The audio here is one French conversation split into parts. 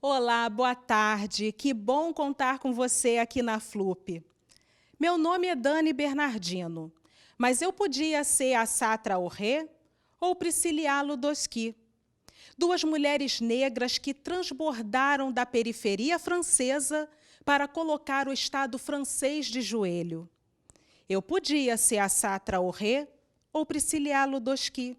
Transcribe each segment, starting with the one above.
Olá, boa tarde. Que bom contar com você aqui na FLUP. Meu nome é Dani Bernardino, mas eu podia ser a Satra Orré ou Prisciliá Ludoski, duas mulheres negras que transbordaram da periferia francesa para colocar o Estado francês de joelho. Eu podia ser a Satra Orré ou Prisciliá Ludoski,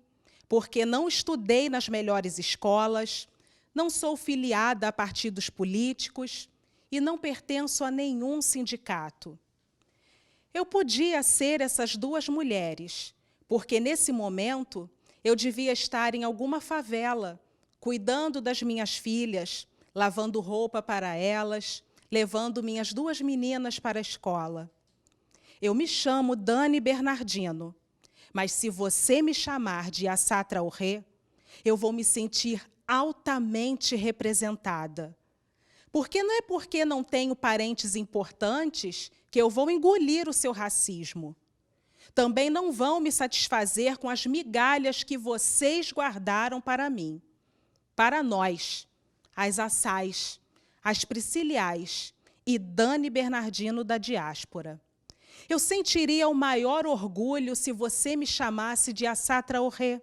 porque não estudei nas melhores escolas, não sou filiada a partidos políticos e não pertenço a nenhum sindicato. Eu podia ser essas duas mulheres, porque, nesse momento, eu devia estar em alguma favela, cuidando das minhas filhas, lavando roupa para elas, levando minhas duas meninas para a escola. Eu me chamo Dani Bernardino, mas se você me chamar de Assatra Orré, eu vou me sentir altamente representada. Porque não é porque não tenho parentes importantes que eu vou engolir o seu racismo. Também não vão me satisfazer com as migalhas que vocês guardaram para mim. Para nós, as Assais, as Prisciliais e Dani Bernardino da diáspora. Eu sentiria o maior orgulho se você me chamasse de Assatra Orré,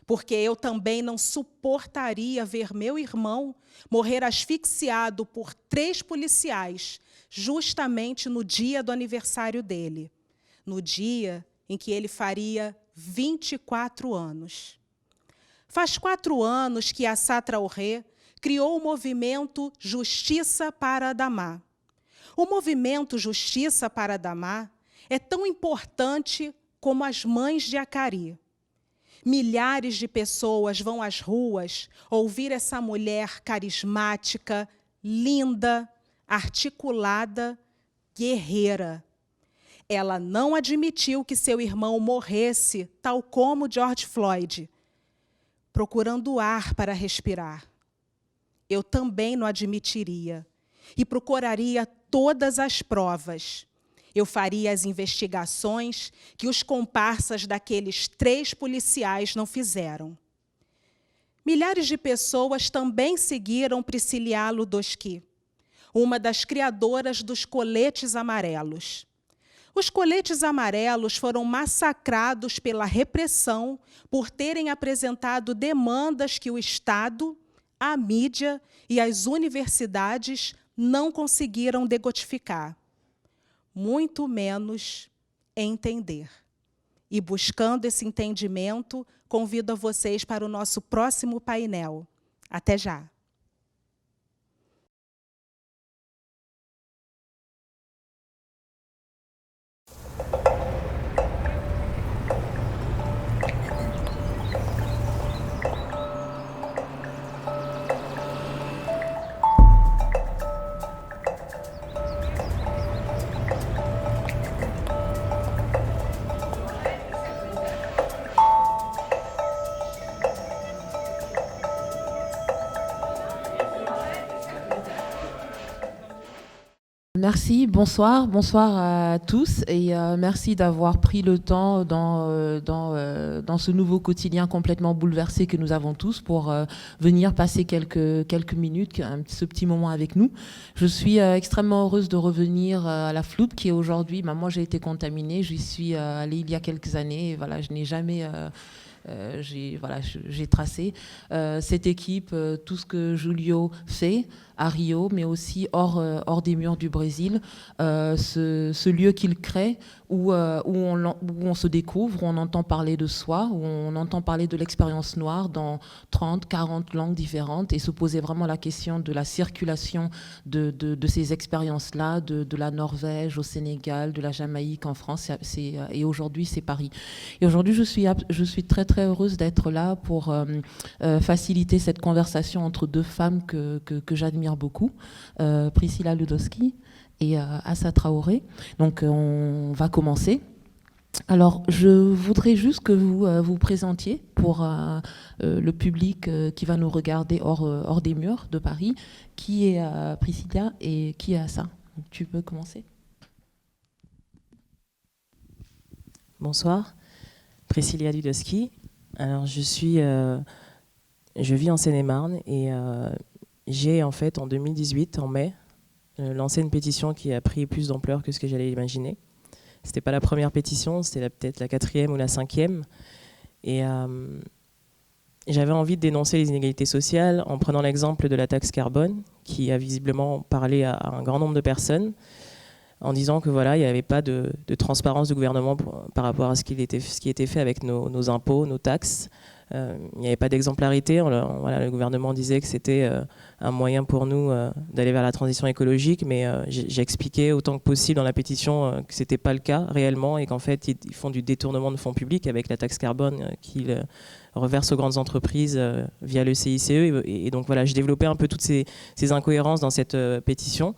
porque eu também não suportaria ver meu irmão morrer asfixiado por 3 policiais, justamente no dia do aniversário dele, no dia em que ele faria 24 anos. Faz 4 anos que Assatra Orré criou o movimento Justiça para Adamá. O movimento Justiça para Adamá é tão importante como as mães de Acari. Milhares de pessoas vão às ruas ouvir essa mulher carismática, linda, articulada, guerreira. Ela não admitiu que seu irmão morresse, tal como George Floyd, procurando ar para respirar. Eu também não admitiria e procuraria todas as provas. Eu faria as investigações que os comparsas daqueles 3 policiais não fizeram. Milhares de pessoas também seguiram Prisciliá Ludoski, uma das criadoras dos coletes amarelos. Os coletes amarelos foram massacrados pela repressão por terem apresentado demandas que o Estado, a mídia e as universidades não conseguiram degotificar, muito menos entender. E, buscando esse entendimento, convido a vocês para o nosso próximo painel. Até já! Merci, bonsoir à tous et merci d'avoir pris le temps dans ce nouveau quotidien complètement bouleversé que nous avons tous pour venir passer quelques minutes, ce petit moment avec nous. Je suis extrêmement heureuse de revenir à la FLUP qui est aujourd'hui, moi j'ai été contaminée, j'y suis allée il y a quelques années et voilà, je n'ai jamais... j'ai tracé cette équipe, tout ce que Julio fait à Rio, mais aussi hors des murs du Brésil, ce lieu qu'il crée où on se découvre, où on entend parler de soi, où on entend parler de l'expérience noire dans 30, 40 langues différentes et se poser vraiment la question de la circulation de ces expériences-là, de la Norvège au Sénégal, de la Jamaïque en France, et aujourd'hui c'est Paris. Et aujourd'hui je suis très très heureuse d'être là pour faciliter cette conversation entre 2 femmes que j'admire beaucoup, Priscilla Ludoski et Assatra Orré. Donc on va commencer. Alors je voudrais juste que vous vous présentiez pour le public qui va nous regarder hors des murs de Paris, qui est Priscilla et qui est Assa. Tu peux commencer. Bonsoir, Priscilla Ludoski. Alors je vis en Seine-et-Marne et j'ai en fait en 2018, en mai, lancé une pétition qui a pris plus d'ampleur que ce que j'allais imaginer. C'était pas la première pétition, c'était peut-être la 4e ou la 5e. Et j'avais envie de dénoncer les inégalités sociales en prenant l'exemple de la taxe carbone, qui a visiblement parlé à un grand nombre de personnes, en disant que voilà, il n'y avait pas de transparence du gouvernement par rapport à ce qui était fait avec nos impôts, nos taxes. Il n'y avait pas d'exemplarité. Voilà, le gouvernement disait que c'était un moyen pour nous d'aller vers la transition écologique, mais j'ai expliqué autant que possible dans la pétition que ce n'était pas le cas réellement et qu'en fait, ils font du détournement de fonds publics avec la taxe carbone qu'ils reversent aux grandes entreprises via le CICE. Et donc voilà, j'ai développé un peu toutes ces incohérences dans cette pétition.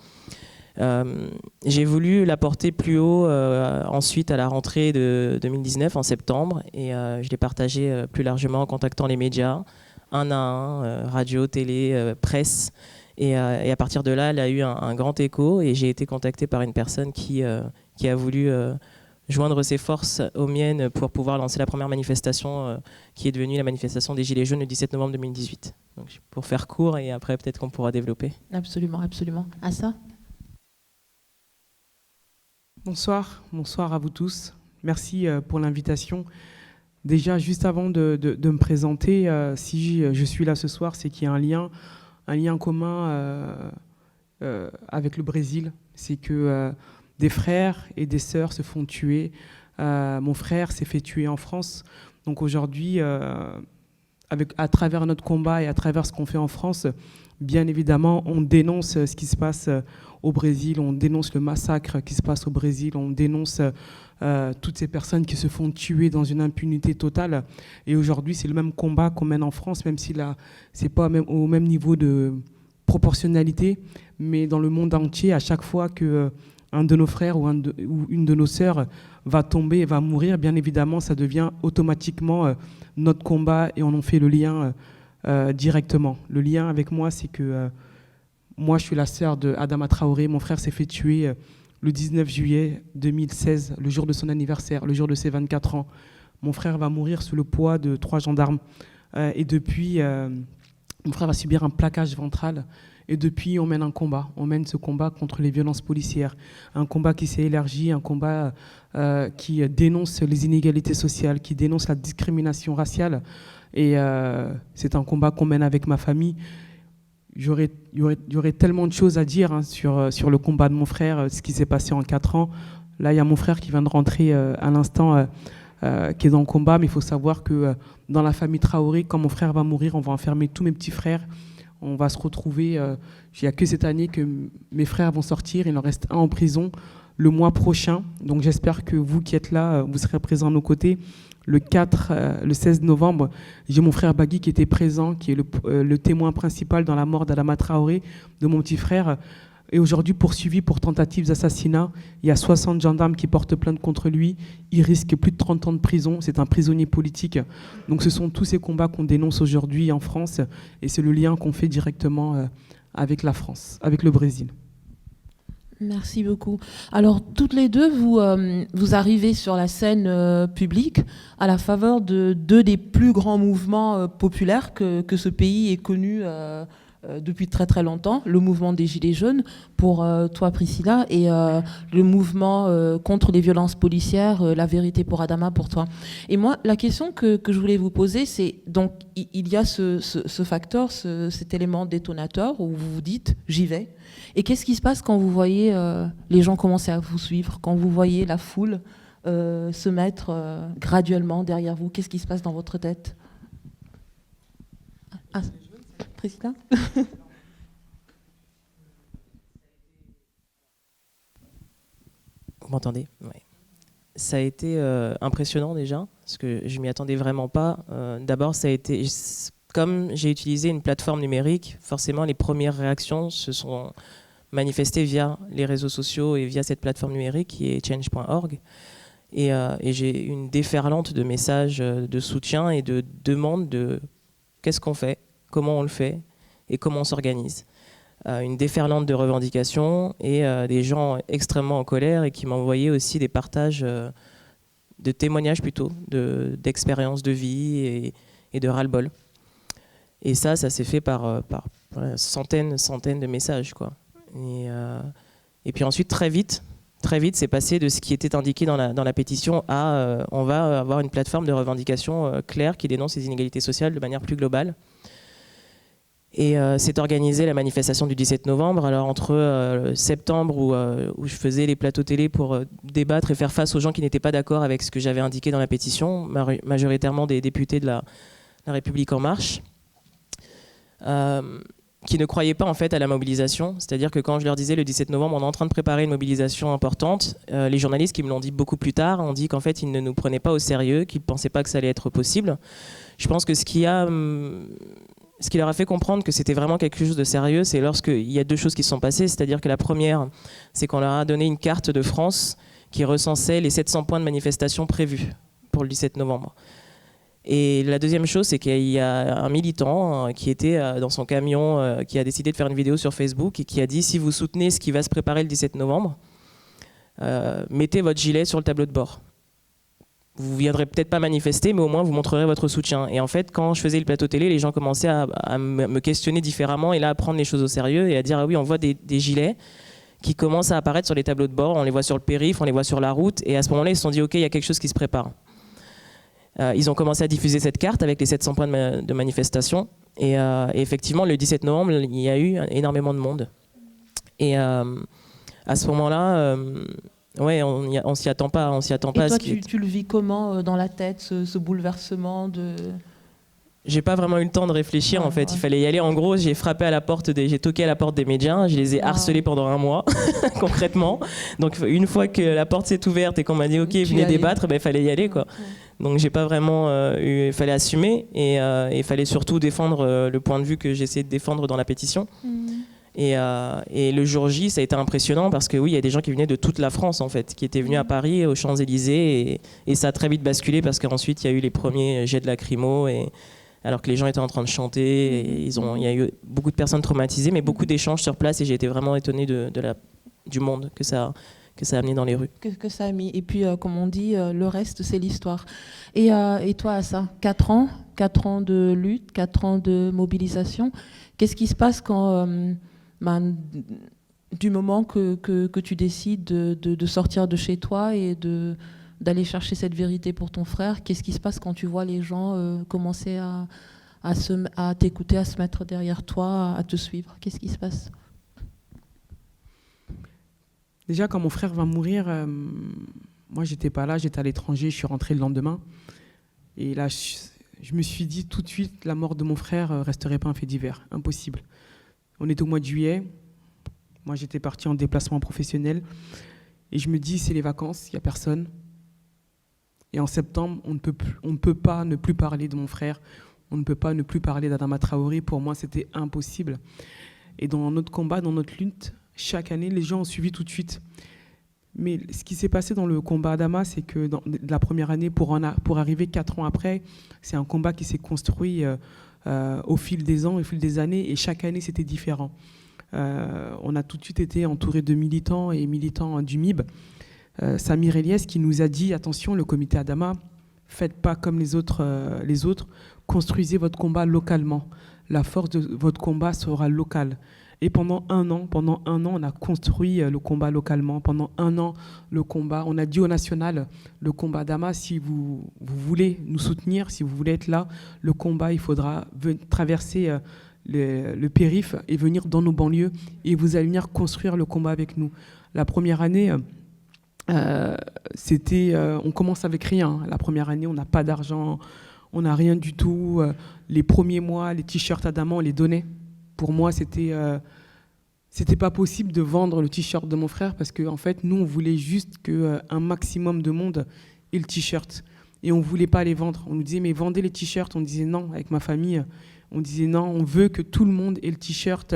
J'ai voulu la porter plus haut ensuite à la rentrée de 2019, en septembre, et je l'ai partagée plus largement en contactant les médias, un à un, radio, télé, presse, et à partir de là, elle a eu un grand écho, et j'ai été contactée par une personne qui a voulu joindre ses forces aux miennes pour pouvoir lancer la première manifestation qui est devenue la manifestation des Gilets jaunes le 17 novembre 2018. Donc, pour faire court, et après peut-être qu'on pourra développer. Absolument, absolument. Assa ? Bonsoir à vous tous. Merci pour l'invitation. Déjà, juste avant de me présenter, si je suis là ce soir, c'est qu'il y a un lien commun avec le Brésil. C'est que des frères et des sœurs se font tuer. Mon frère s'est fait tuer en France. Donc aujourd'hui, à travers notre combat et à travers ce qu'on fait en France, bien évidemment, on dénonce ce qui se passe au Brésil, on dénonce le massacre qui se passe au Brésil, on dénonce toutes ces personnes qui se font tuer dans une impunité totale. Et aujourd'hui, c'est le même combat qu'on mène en France, même si là, c'est pas au même niveau de proportionnalité, mais dans le monde entier, à chaque fois que un de nos frères ou une de nos sœurs va tomber et va mourir, bien évidemment, ça devient automatiquement notre combat et on en fait le lien directement. Le lien avec moi, c'est que moi, je suis la sœur de Adama Traoré. Mon frère s'est fait tuer le 19 juillet 2016, le jour de son anniversaire, le jour de ses 24 ans. Mon frère va mourir sous le poids de 3 gendarmes. Et depuis, mon frère va subir un plaquage ventral. Et depuis, on mène un combat. On mène ce combat contre les violences policières. Un combat qui s'est élargi, un combat qui dénonce les inégalités sociales, qui dénonce la discrimination raciale. Et c'est un combat qu'on mène avec ma famille. Il y aurait tellement de choses à dire sur le combat de mon frère, ce qui s'est passé en 4 ans. Là, il y a mon frère qui vient de rentrer à l'instant, qui est dans le combat. Mais il faut savoir que dans la famille Traoré, quand mon frère va mourir, on va enfermer tous mes petits frères. On va se retrouver, il n'y a que cette année que mes frères vont sortir. Il en reste un en prison le mois prochain. Donc j'espère que vous qui êtes là, vous serez présents à nos côtés. Le 16 novembre, j'ai mon frère Bagui qui était présent, qui est le témoin principal dans la mort d'Adama Traoré, de mon petit frère. Et aujourd'hui poursuivi pour tentative d'assassinat. Il y a 60 gendarmes qui portent plainte contre lui. Il risque plus de 30 ans de prison. C'est un prisonnier politique. Donc ce sont tous ces combats qu'on dénonce aujourd'hui en France. Et c'est le lien qu'on fait directement avec la France, avec le Brésil. Merci beaucoup. Alors, toutes les deux, vous arrivez sur la scène publique à la faveur de deux des plus grands mouvements populaires que ce pays ait connu depuis très très longtemps, le mouvement des Gilets jaunes pour toi Priscilla et le mouvement contre les violences policières, la vérité pour Adama pour toi. Et moi, la question que je voulais vous poser, c'est donc il y a ce facteur, cet élément détonateur où vous vous dites j'y vais. Et qu'est-ce qui se passe quand vous voyez les gens commencer à vous suivre, quand vous voyez la foule se mettre graduellement derrière vous? Qu'est-ce qui se passe dans votre tête? Président. Vous m'entendez? Oui. Ça a été impressionnant déjà, parce que je ne m'y attendais vraiment pas. D'abord, ça a été, comme j'ai utilisé une plateforme numérique, forcément les premières réactions se sont manifestées via les réseaux sociaux et via cette plateforme numérique qui est change.org. Et j'ai une déferlante de messages de soutien et de demandes de qu'est-ce qu'on fait, comment on le fait et comment on s'organise. Une déferlante de revendications et des gens extrêmement en colère et qui m'envoyaient aussi des partages de témoignages plutôt, d'expériences de vie et de ras-le-bol. Et ça s'est fait par voilà, centaines de messages, quoi. Et puis ensuite, très vite, c'est passé de ce qui était indiqué dans la pétition à on va avoir une plateforme de revendication claire qui dénonce les inégalités sociales de manière plus globale. Et s'est organisée la manifestation du 17 novembre. Alors entre septembre où je faisais les plateaux télé pour débattre et faire face aux gens qui n'étaient pas d'accord avec ce que j'avais indiqué dans la pétition, majoritairement des députés de la République En Marche, qui ne croyaient pas en fait à la mobilisation. C'est-à-dire que quand je leur disais le 17 novembre, on est en train de préparer une mobilisation importante, les journalistes qui me l'ont dit beaucoup plus tard ont dit qu'en fait ils ne nous prenaient pas au sérieux, qu'ils ne pensaient pas que ça allait être possible. Je pense que ce qui leur a fait comprendre que c'était vraiment quelque chose de sérieux, c'est lorsqu'il y a deux choses qui se sont passées. C'est-à-dire que la première, c'est qu'on leur a donné une carte de France qui recensait les 700 points de manifestation prévus pour le 17 novembre. Et la deuxième chose, c'est qu'il y a un militant qui était dans son camion, qui a décidé de faire une vidéo sur Facebook et qui a dit « Si vous soutenez ce qui va se préparer le 17 novembre, mettez votre gilet sur le tableau de bord. Vous ne viendrez peut-être pas manifester, mais au moins vous montrerez votre soutien. » Et en fait, quand je faisais le plateau télé, les gens commençaient à me questionner différemment et là à prendre les choses au sérieux et à dire « Ah oui, on voit des gilets qui commencent à apparaître sur les tableaux de bord, on les voit sur le périph', on les voit sur la route. » Et à ce moment-là, ils se sont dit « Ok, il y a quelque chose qui se prépare. » Ils ont commencé à diffuser cette carte avec les 700 points de manifestation. Et effectivement, le 17 novembre, il y a eu énormément de monde. Et à ce moment-là, ouais, on s'y attend pas. On s'y attend pas. Et toi, tu le vis comment dans la tête, ce bouleversement de... J'ai pas vraiment eu le temps de réfléchir en fait. Il fallait y aller. En gros, j'ai toqué à la porte des médias. Je les ai harcelés pendant un mois, concrètement. Donc une fois que la porte s'est ouverte et qu'on m'a dit OK, venez débattre, il fallait y aller quoi. Donc j'ai pas vraiment il fallait assumer et il fallait surtout défendre le point de vue que j'essayais de défendre dans la pétition. Et le jour J, ça a été impressionnant parce que oui, il y a des gens qui venaient de toute la France en fait, qui étaient venus à Paris, aux Champs-Élysées, et ça a très vite basculé parce qu'ensuite il y a eu les premiers jets de lacrymo alors que les gens étaient en train de chanter. Et il y a eu beaucoup de personnes traumatisées, mais beaucoup d'échanges sur place et j'ai été vraiment étonnée du monde que ça a amené dans les rues. Que ça a mis. Et puis, comme on dit, le reste, c'est l'histoire. Et toi, Assa, 4 ans de lutte, 4 ans de mobilisation. Qu'est-ce qui se passe quand, du moment que tu décides de sortir de chez toi et d'aller chercher cette vérité pour ton frère, qu'est-ce qui se passe quand tu vois les gens commencer à t'écouter, à se mettre derrière toi, à te suivre? Qu'est-ce qui se passe? Déjà, quand mon frère va mourir, moi, j'étais pas là, j'étais à l'étranger, je suis rentré le lendemain. Et là, je me suis dit tout de suite, la mort de mon frère resterait pas un fait divers, impossible. On est au mois de juillet, moi, j'étais parti en déplacement professionnel. Et je me dis, c'est les vacances, il n'y a personne. Et en septembre, on ne peut pas ne plus parler de mon frère, on ne peut pas ne plus parler d'Adama Traoré. Pour moi, c'était impossible. Et dans notre combat, dans notre lutte, chaque année, les gens ont suivi tout de suite. Mais ce qui s'est passé dans le combat Adama, c'est que dans la première année, pour arriver 4 ans après, c'est un combat qui s'est construit au fil des ans, au fil des années, et chaque année, c'était différent. On a tout de suite été entouré de militants et militants du MIB. Samir Eliès qui nous a dit, attention, le comité Adama, faites pas comme les autres, construisez votre combat localement. La force de votre combat sera locale. Et pendant un an, on a construit le combat localement. Pendant un an, le combat, on a dit au national, le combat Adama, si vous voulez nous soutenir, si vous voulez être là, le combat, il faudra traverser le périph' et venir dans nos banlieues et vous allez venir construire le combat avec nous. La première année, on commence avec rien. La première année, on n'a pas d'argent, on n'a rien du tout. Les premiers mois, les t-shirts Adama, on les donnait. Pour moi, c'était pas possible de vendre le t-shirt de mon frère parce qu'en fait, nous, on voulait juste qu'un maximum de monde ait le t-shirt. Et on ne voulait pas les vendre. On nous disait, mais vendez les t-shirts. On disait non, avec ma famille. On disait non, on veut que tout le monde ait le t-shirt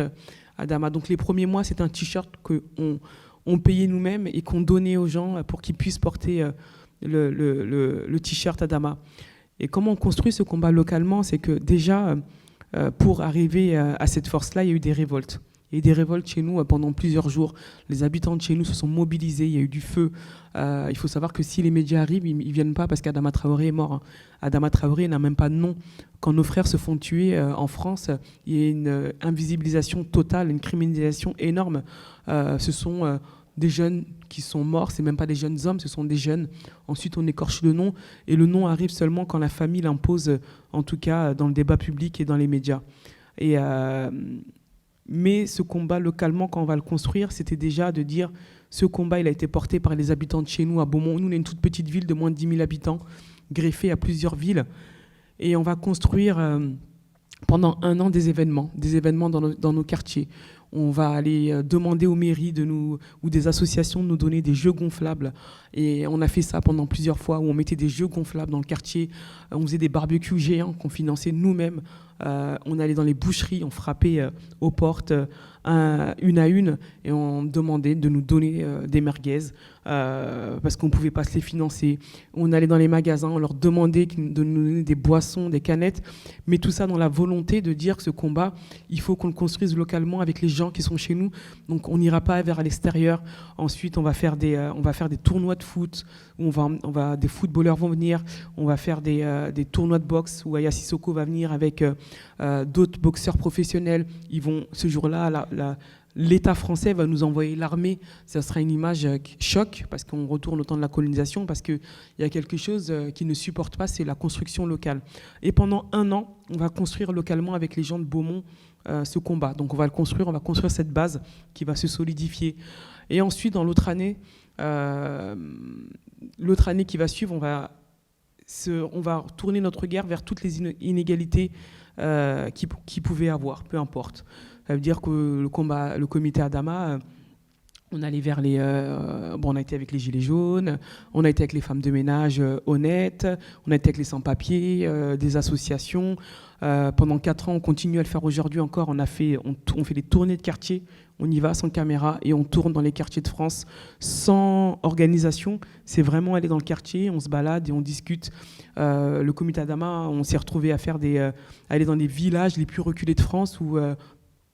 Adama. Donc les premiers mois, c'est un t-shirt qu'on payait nous-mêmes et qu'on donnait aux gens pour qu'ils puissent porter le t-shirt Adama. Et comment on construit ce combat localement, c'est que déjà, pour arriver à cette force-là, il y a eu des révoltes. Il y a eu des révoltes chez nous pendant plusieurs jours. Les habitants de chez nous se sont mobilisés, il y a eu du feu. Il faut savoir que si les médias arrivent, ils ne viennent pas parce qu'Adama Traoré est mort. Adama Traoré n'a même pas de nom. Quand nos frères se font tuer en France, il y a une invisibilisation totale, une criminalisation énorme. Ce sont des jeunes qui sont morts, c'est même pas des jeunes hommes, ce sont des jeunes. Ensuite, on écorche le nom, et le nom arrive seulement quand la famille l'impose, en tout cas dans le débat public et dans les médias. Mais ce combat, localement, quand on va le construire, c'était déjà de dire, ce combat, il a été porté par les habitants de chez nous, à Beaumont. Nous, on est une toute petite ville de moins de 10 000 habitants, greffée à plusieurs villes, et on va construire pendant 1 an des événements dans nos quartiers. On va aller demander aux mairies ou des associations de nous donner des jeux gonflables. Et on a fait ça pendant plusieurs fois, où on mettait des jeux gonflables dans le quartier. On faisait des barbecues géants qu'on finançait nous-mêmes. On allait dans les boucheries, on frappait aux portes une à une, et on demandait de nous donner des merguez parce qu'on ne pouvait pas se les financer. On allait dans les magasins, on leur demandait de nous donner des boissons, des canettes, mais tout ça dans la volonté de dire que ce combat, il faut qu'on le construise localement avec les gens qui sont chez nous. Donc on n'ira pas vers l'extérieur. Ensuite, on va faire des tournois de foot, où des footballeurs vont venir. On va faire des tournois de boxe où Aya Sissoko va venir avec d'autres boxeurs professionnels. Ce jour-là, l'État français va nous envoyer l'armée. Ça sera une image choc, parce qu'on retourne au temps de la colonisation, parce qu'il y a quelque chose qui ne supporte pas, c'est la construction locale. Et pendant 1 an, on va construire localement avec les gens de Beaumont ce combat. Donc on va construire cette base qui va se solidifier. Et ensuite, dans l'autre année qui va suivre, on va tourner notre regard vers toutes les inégalités qui pouvaient avoir, peu importe. Ça veut dire que le comité Adama, on allait vers on a été avec les Gilets jaunes, on a été avec les femmes de ménage honnêtes, on a été avec les sans-papiers, des associations. Pendant 4 ans, on continue à le faire aujourd'hui encore. On fait des tournées de quartier, on y va sans caméra et on tourne dans les quartiers de France sans organisation. C'est vraiment aller dans le quartier, on se balade et on discute. Le comité Adama, on s'est retrouvé à aller dans les villages les plus reculés de France où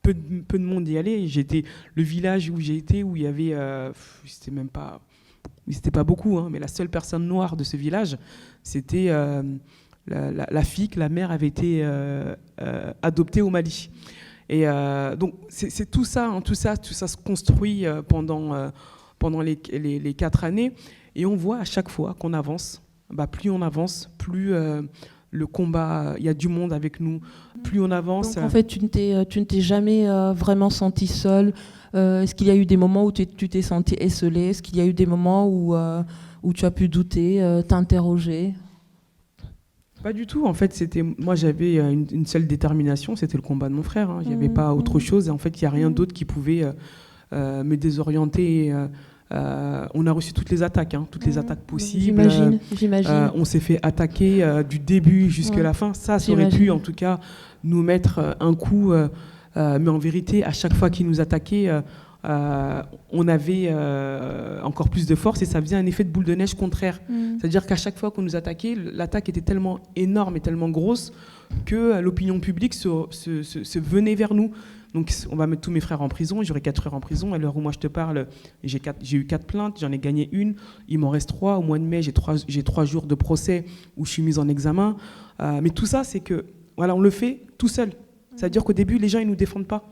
peu de monde y allait. Le village où j'ai été, où il y avait, c'était pas beaucoup, mais la seule personne noire de ce village, c'était la fille que la mère avait été adoptée au Mali. Et donc c'est tout ça se construit pendant les 4 années, et on voit à chaque fois qu'on avance, plus on avance, plus le combat, il y a du monde avec nous, plus on avance. Donc en fait, tu ne t'es jamais vraiment senti seule. Est-ce qu'il y a eu des moments où tu t'es senti esselée? Est-ce qu'il y a eu des moments où tu as pu douter, t'interroger? Pas du tout. En fait, moi, j'avais une seule détermination, c'était le combat de mon frère. Il n'y avait pas autre chose. Et en fait, il n'y a rien d'autre qui pouvait me désorienter. On a reçu toutes les attaques possibles. J'imagine. On s'est fait attaquer du début jusqu'à la fin. Ça aurait pu, en tout cas, nous mettre un coup. Mais en vérité, à chaque fois qu'ils nous attaquaient, on avait encore plus de force, et ça faisait un effet de boule de neige contraire. C'est-à-dire qu'à chaque fois qu'on nous attaquait, l'attaque était tellement énorme et tellement grosse que l'opinion publique se venait vers nous. Donc on va mettre tous mes frères en prison, j'aurai 4 frères en prison. À l'heure où moi je te parle, j'ai eu 4 plaintes, j'en ai gagné 1, il m'en reste 3. Au mois de mai, j'ai 3 jours de procès où je suis mise en examen. Mais tout ça, c'est que voilà, on le fait tout seul. C'est-à-dire qu'au début, les gens, ils ne nous défendent pas.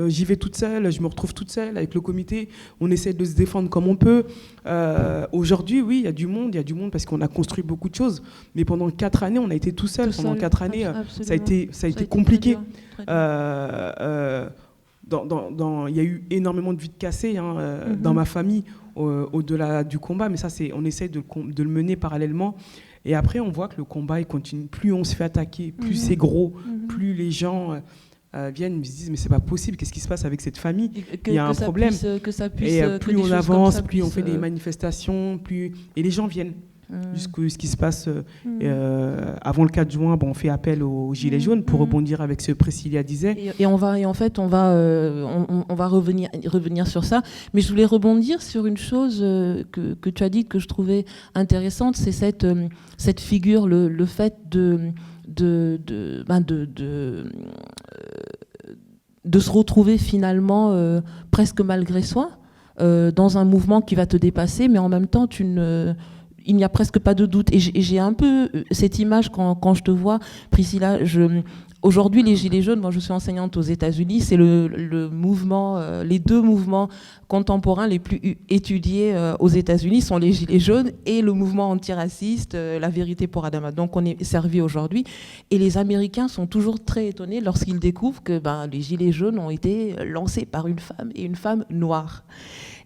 J'y vais toute seule, je me retrouve toute seule avec le comité, on essaie de se défendre comme on peut. Aujourd'hui, oui, il y a du monde parce qu'on a construit beaucoup de choses, mais pendant 4 années, on a été tout seul. Pendant 4 années, ça a été compliqué. Il y a eu énormément de vies cassées dans ma famille, au-delà du combat, mais ça, on essaie de le mener parallèlement. Et après, on voit que le combat, il continue. Plus on se fait attaquer, plus c'est gros, plus les gens viennent, me disent mais c'est pas possible, qu'est-ce qui se passe avec cette famille, il y a un problème. Et plus on avance, plus on fait des manifestations, et les gens viennent. Jusqu'à ce qui se passe avant le 4 juin, on fait appel aux Gilets jaunes pour rebondir avec ce que Priscilla disait. Et on va revenir sur ça. Mais je voulais rebondir sur une chose que tu as dit, que je trouvais intéressante, c'est cette figure, le fait de se retrouver finalement presque malgré soi dans un mouvement qui va te dépasser, mais en même temps, il n'y a presque pas de doute. Et j'ai un peu cette image quand je te vois, Priscilla. Aujourd'hui, les Gilets jaunes, moi je suis enseignante aux États-Unis, c'est le mouvement, les deux mouvements contemporains les plus étudiés aux États-Unis sont les Gilets jaunes et le mouvement antiraciste, la vérité pour Adama. Donc on est servi aujourd'hui. Et les Américains sont toujours très étonnés lorsqu'ils découvrent que les Gilets jaunes ont été lancés par une femme et une femme noire.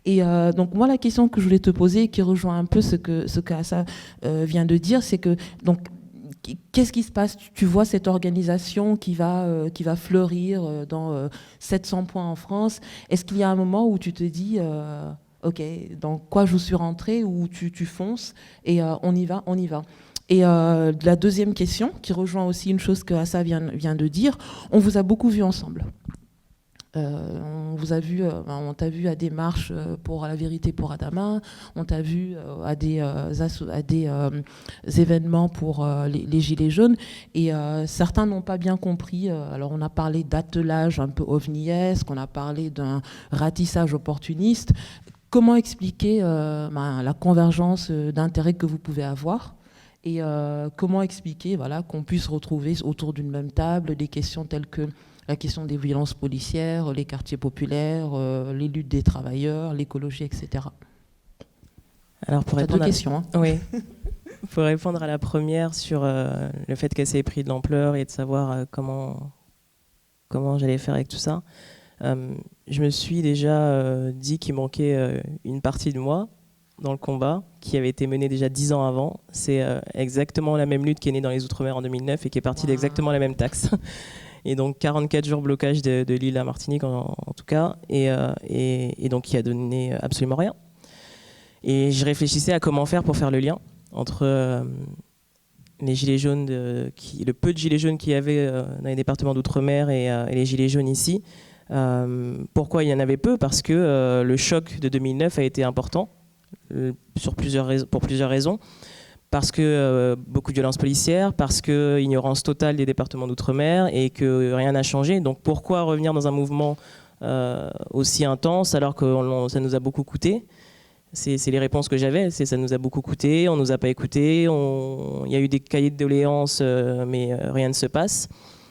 Et donc moi, la question que je voulais te poser, qui rejoint un peu ce que Assa vient de dire, c'est que donc qu'est-ce qui se passe? Tu vois cette organisation qui va fleurir dans 700 points en France. Est-ce qu'il y a un moment où tu te dis ok, dans quoi je suis rentrée, où tu fonces et on y va. Et la deuxième question, qui rejoint aussi une chose que Assa vient de dire, on vous a beaucoup vu ensemble. On t'a vu à des marches pour la vérité pour Adama, on t'a vu à des événements pour les Gilets jaunes, et certains n'ont pas bien compris. Alors on a parlé d'attelage un peu ovniesque, on a parlé d'un ratissage opportuniste. Comment expliquer la convergence d'intérêts que vous pouvez avoir, et comment expliquer qu'on puisse retrouver autour d'une même table des questions telles que la question des violences policières, les quartiers populaires, les luttes des travailleurs, l'écologie, etc. Alors pour répondre questions. Oui. Pour répondre à la première sur le fait que ça ait pris de l'ampleur et de savoir comment j'allais faire avec tout ça, je me suis déjà dit qu'il manquait une partie de moi dans le combat qui avait été menée déjà 10 ans avant. C'est exactement la même lutte qui est née dans les Outre-mer en 2009 et qui est partie d'exactement la même taxe. Et donc 44 jours blocage de l'île à Martinique en tout cas, et donc qui a donné absolument rien. Et je réfléchissais à comment faire pour faire le lien entre les gilets jaunes, le peu de gilets jaunes qu'il y avait dans les départements d'outre-mer et les gilets jaunes ici. Pourquoi il y en avait peu? Parce que le choc de 2009 a été important pour plusieurs raisons. Parce que beaucoup de violences policières, parce que ignorance totale des départements d'outre-mer et que rien n'a changé. Donc pourquoi revenir dans un mouvement aussi intense alors que ça nous a beaucoup coûté? C'est les réponses que j'avais. Ça nous a beaucoup coûté, on ne nous a pas écoutés, il y a eu des cahiers de doléances, mais rien ne se passe.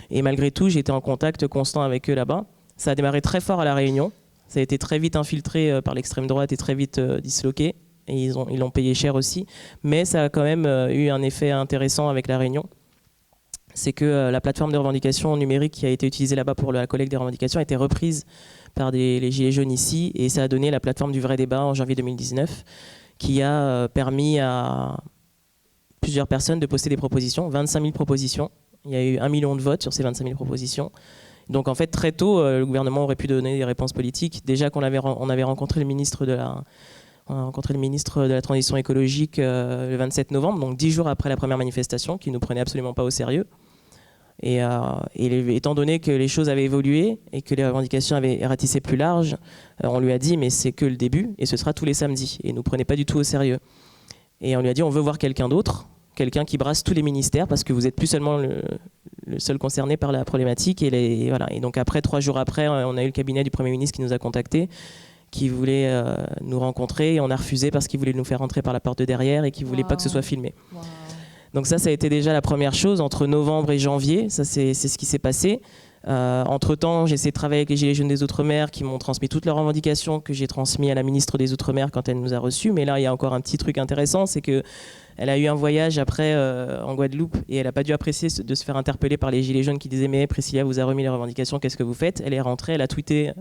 Et malgré tout, j'étais en contact constant avec eux là-bas. Ça a démarré très fort à La Réunion. Ça a été très vite infiltré par l'extrême droite et très vite disloqué. Et ils l'ont payé cher aussi. Mais ça a quand même eu un effet intéressant avec La Réunion. C'est que la plateforme de revendication numérique qui a été utilisée là-bas pour la collecte des revendications a été reprise par les Gilets jaunes ici. Et ça a donné la plateforme du vrai débat en janvier 2019, qui a permis à plusieurs personnes de poster des propositions, 25 000 propositions. Il y a eu 1 million de votes sur ces 25 000 propositions. Donc en fait, très tôt, le gouvernement aurait pu donner des réponses politiques. Déjà qu'on avait rencontré le ministre de la Transition écologique le 27 novembre, donc 10 jours après la première manifestation, qui ne nous prenait absolument pas au sérieux. Et étant donné que les choses avaient évolué et que les revendications avaient ratissé plus large, on lui a dit mais c'est que le début et ce sera tous les samedis. Et il ne nous prenait pas du tout au sérieux. Et on lui a dit on veut voir quelqu'un d'autre, quelqu'un qui brasse tous les ministères parce que vous n'êtes plus seulement le seul concerné par la problématique. Et voilà. Et donc après, 3 jours après, on a eu le cabinet du Premier ministre qui nous a contactés, qui voulait nous rencontrer, et on a refusé parce qu'il voulait nous faire rentrer par la porte de derrière et qu'il ne voulait pas que ce soit filmé. Wow. Donc ça a été déjà la première chose. Entre novembre et janvier, ça c'est ce qui s'est passé. Entre-temps, j'ai essayé de travailler avec les Gilets jaunes des Outre-mer qui m'ont transmis toutes leurs revendications que j'ai transmises à la ministre des Outre-mer quand elle nous a reçus. Mais là, il y a encore un petit truc intéressant, c'est qu'elle a eu un voyage après en Guadeloupe et elle n'a pas dû apprécier de se faire interpeller par les Gilets jaunes qui disaient « Mais Priscilla vous a remis les revendications, qu'est-ce que vous faites ?» Elle est rentrée, elle a tweeté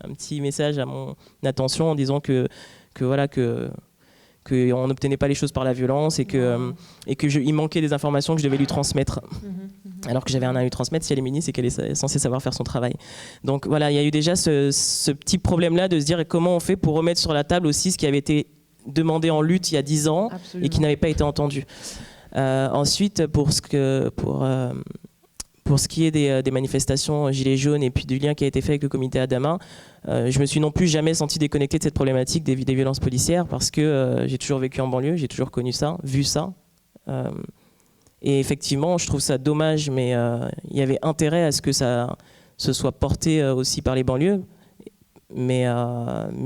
un petit message à mon attention en disant qu'on n'obtenait pas les choses par la violence et qu'il manquait des informations que je devais lui transmettre. Alors que j'avais rien à lui transmettre. Si elle est ministre, c'est qu'elle est censée savoir faire son travail. Donc voilà, il y a eu déjà ce petit problème-là de se dire comment on fait pour remettre sur la table aussi ce qui avait été demandé en lutte il y a 10 ans. Absolument. Et qui n'avait pas été entendu. Ensuite, pour ce qui est des manifestations Gilets jaunes et puis du lien qui a été fait avec le comité Adama, je me suis non plus jamais senti déconnecté de cette problématique des violences policières parce que j'ai toujours vécu en banlieue, j'ai toujours connu ça, vu ça. Et effectivement, je trouve ça dommage, mais il y avait intérêt à ce que ça ce soit porté aussi par les banlieues. Mais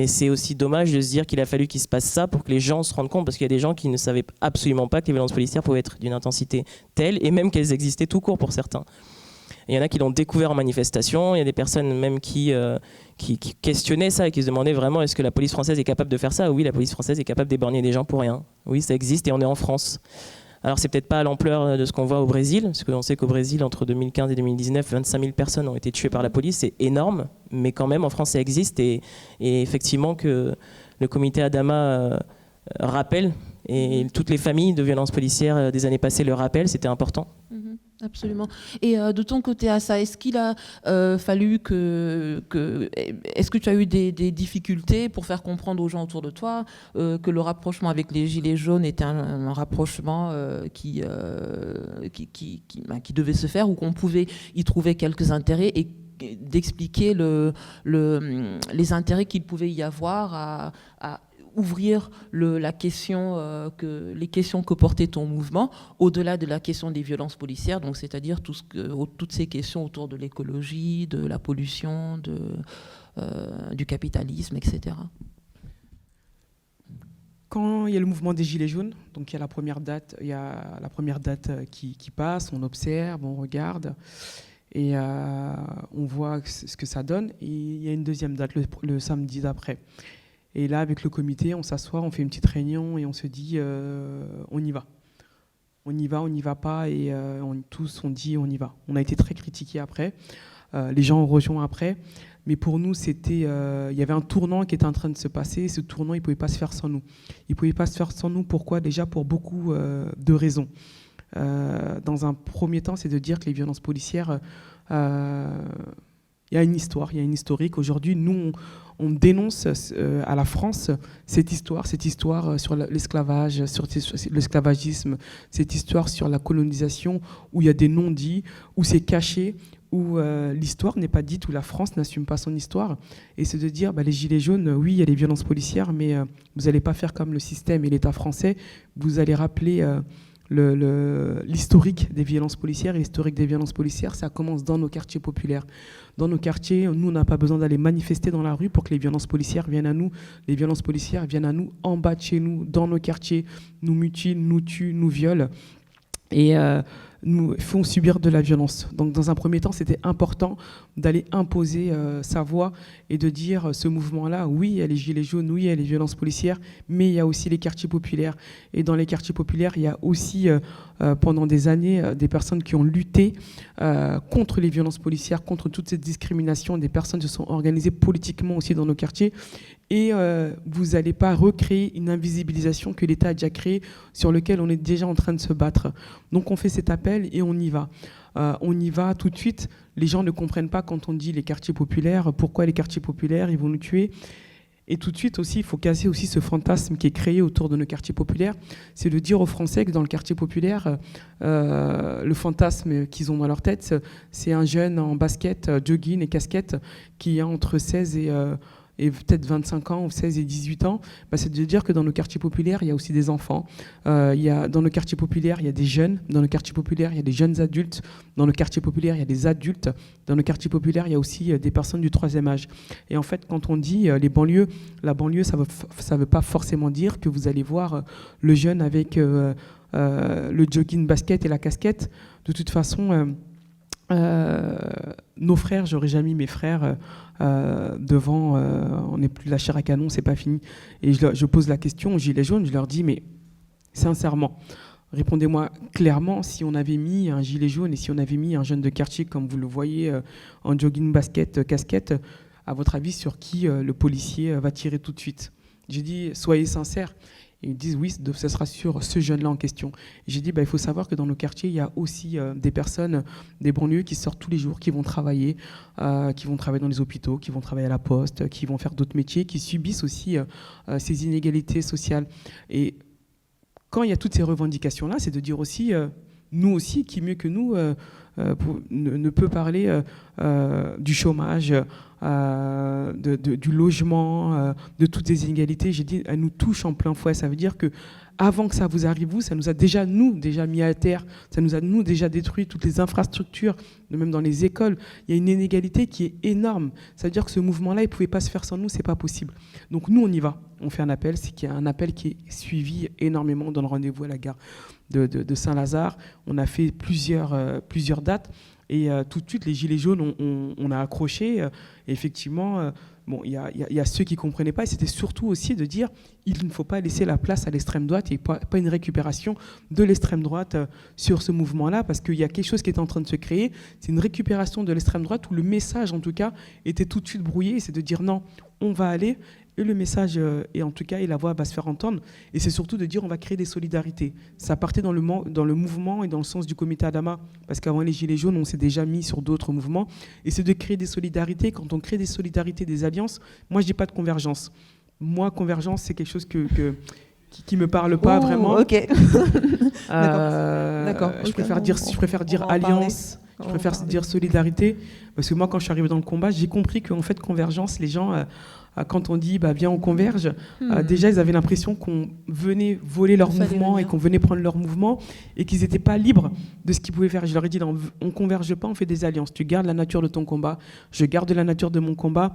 c'est aussi dommage de se dire qu'il a fallu qu'il se passe ça pour que les gens se rendent compte, parce qu'il y a des gens qui ne savaient absolument pas que les violences policières pouvaient être d'une intensité telle, et même qu'elles existaient tout court pour certains. Il y en a qui l'ont découvert en manifestation, il y a des personnes même qui questionnaient ça et qui se demandaient vraiment est-ce que la police française est capable de faire ça? Oui, la police française est capable d'éborgner des gens pour rien. Oui, ça existe et on est en France. Alors c'est peut-être pas à l'ampleur de ce qu'on voit au Brésil, parce qu'on sait qu'au Brésil, entre 2015 et 2019, 25 000 personnes ont été tuées par la police, c'est énorme, mais quand même en France ça existe, et effectivement que le comité Adama rappelle, et toutes les familles de violences policières des années passées le rappellent, c'était important. Absolument. Et de ton côté, Assa, est-ce qu'il a fallu est-ce que tu as eu des difficultés pour faire comprendre aux gens autour de toi que le rapprochement avec les Gilets jaunes était un rapprochement qui devait se faire, ou qu'on pouvait y trouver quelques intérêts, et d'expliquer les intérêts qu'il pouvait y avoir à ouvrir les questions que portait ton mouvement, au-delà de la question des violences policières, donc c'est-à-dire toutes ces questions autour de l'écologie, de la pollution, du capitalisme, etc. Quand il y a le mouvement des Gilets jaunes, donc il y a la première date, qui passe, on observe, on regarde, et on voit ce que ça donne, et il y a une deuxième date, le samedi d'après. Et là, avec le comité, on s'assoit, on fait une petite réunion et on se dit on y va. On n'y va pas, et tous on dit on y va. On a été très critiqués après, les gens ont rejoint après, mais pour nous, il y avait un tournant qui était en train de se passer, et ce tournant, il ne pouvait pas se faire sans nous. Il ne pouvait pas se faire sans nous, pourquoi? Déjà pour beaucoup de raisons. Dans un premier temps, c'est de dire que les violences policières, il y a une histoire, il y a une historique. Aujourd'hui, nous, on dénonce à la France cette histoire sur l'esclavage, sur l'esclavagisme, cette histoire sur la colonisation, où il y a des non-dits, où c'est caché, où l'histoire n'est pas dite, où la France n'assume pas son histoire. Et c'est de dire, les Gilets jaunes, oui, il y a les violences policières, mais vous n'allez pas faire comme le système et l'État français, vous allez rappeler l'historique des violences policières. Et l'historique des violences policières, ça commence dans nos quartiers populaires. Dans nos quartiers, nous, on n'a pas besoin d'aller manifester dans la rue pour que les violences policières viennent à nous. Les violences policières viennent à nous en bas de chez nous, dans nos quartiers, nous mutilent, nous tuent, nous violent, et nous font subir de la violence. Donc dans un premier temps, c'était important d'aller imposer sa voix et de dire ce mouvement-là, oui, il y a les Gilets jaunes, oui, il y a les violences policières, mais il y a aussi les quartiers populaires. Et dans les quartiers populaires, il y a aussi, pendant des années, des personnes qui ont lutté contre les violences policières, contre toute cette discrimination. Des personnes se sont organisées politiquement aussi dans nos quartiers. Et vous n'allez pas recréer une invisibilisation que l'État a déjà créée, sur lequel on est déjà en train de se battre. Donc on fait cet appel et on y va. On y va tout de suite. Les gens ne comprennent pas quand on dit les quartiers populaires, pourquoi les quartiers populaires, ils vont nous tuer. Et tout de suite aussi, il faut casser aussi ce fantasme qui est créé autour de nos quartiers populaires. C'est de dire aux Français que dans le quartier populaire, le fantasme qu'ils ont dans leur tête, c'est un jeune en basket, jogging et casquette qui a entre 16 et peut-être 25 ans, ou 16 et 18 ans, c'est de dire que dans nos quartiers populaires, il y a aussi des enfants. Dans nos quartiers populaires, il y a des jeunes. Dans nos quartiers populaires, il y a des jeunes adultes. Dans nos quartiers populaires, il y a des adultes. Dans nos quartiers populaires, il y a aussi des personnes du troisième âge. Et en fait, quand on dit les banlieues, la banlieue, ça veut pas forcément dire que vous allez voir le jeune avec le jogging basket et la casquette. De toute façon, nos frères, j'aurais jamais mis mes frères devant, on n'est plus de la chair à canon, c'est pas fini. Et je pose la question aux Gilets jaunes, je leur dis, mais sincèrement, répondez-moi clairement, si on avait mis un gilet jaune et si on avait mis un jeune de quartier, comme vous le voyez, en jogging, basket, casquette, à votre avis, sur qui le policier va tirer tout de suite? J'ai dit, soyez sincères. Et ils disent oui, ce sera sur ce jeune-là en question. Et j'ai dit, il faut savoir que dans nos quartiers, il y a aussi des personnes, des banlieues qui sortent tous les jours, qui vont travailler dans les hôpitaux, qui vont travailler à la poste, qui vont faire d'autres métiers, qui subissent aussi ces inégalités sociales. Et quand il y a toutes ces revendications-là, c'est de dire aussi, nous aussi, qui mieux que nous ne peut parler du chômage, du logement, de toutes les inégalités. J'ai dit, elle nous touche en plein fouet. Ça veut dire que avant que ça vous arrive, vous, ça nous a déjà mis à terre, ça nous a déjà détruit toutes les infrastructures, même dans les écoles. Il y a une inégalité qui est énorme. Ça veut dire que ce mouvement-là, il ne pouvait pas se faire sans nous, c'est pas possible. Donc nous, on y va. On fait un appel, c'est qu'il y a un appel qui est suivi énormément. On donne rendez-vous à la gare de Saint-Lazare. On a fait plusieurs dates. Et tout de suite, les Gilets jaunes, on a accroché. Et effectivement, il y a ceux qui ne comprenaient pas. Et c'était surtout aussi de dire il ne faut pas laisser la place à l'extrême droite et pas une récupération de l'extrême droite sur ce mouvement-là, parce qu'il y a quelque chose qui est en train de se créer. C'est une récupération de l'extrême droite où le message, en tout cas, était tout de suite brouillé. C'est de dire non, on va aller. Et le message, et en tout cas, et la voix va se faire entendre. Et c'est surtout de dire on va créer des solidarités. Ça partait dans le mouvement et dans le sens du comité Adama, parce qu'avant les Gilets jaunes, on s'est déjà mis sur d'autres mouvements. Et c'est de créer des solidarités. Quand on crée des solidarités, des alliances, moi, je dis pas de convergence. Moi, convergence, c'est quelque chose qui me parle pas vraiment. Ok. D'accord. Je préfère dire alliance. Je préfère dire solidarité, parce que moi, quand je suis arrivé dans le combat, j'ai compris qu'en fait, convergence, les gens, quand on dit viens, on converge, déjà, ils avaient l'impression qu'on venait voler leur mouvement et qu'on venait prendre leur mouvement et qu'ils n'étaient pas libres de ce qu'ils pouvaient faire. Je leur ai dit on ne converge pas, on fait des alliances. Tu gardes la nature de ton combat, je garde la nature de mon combat.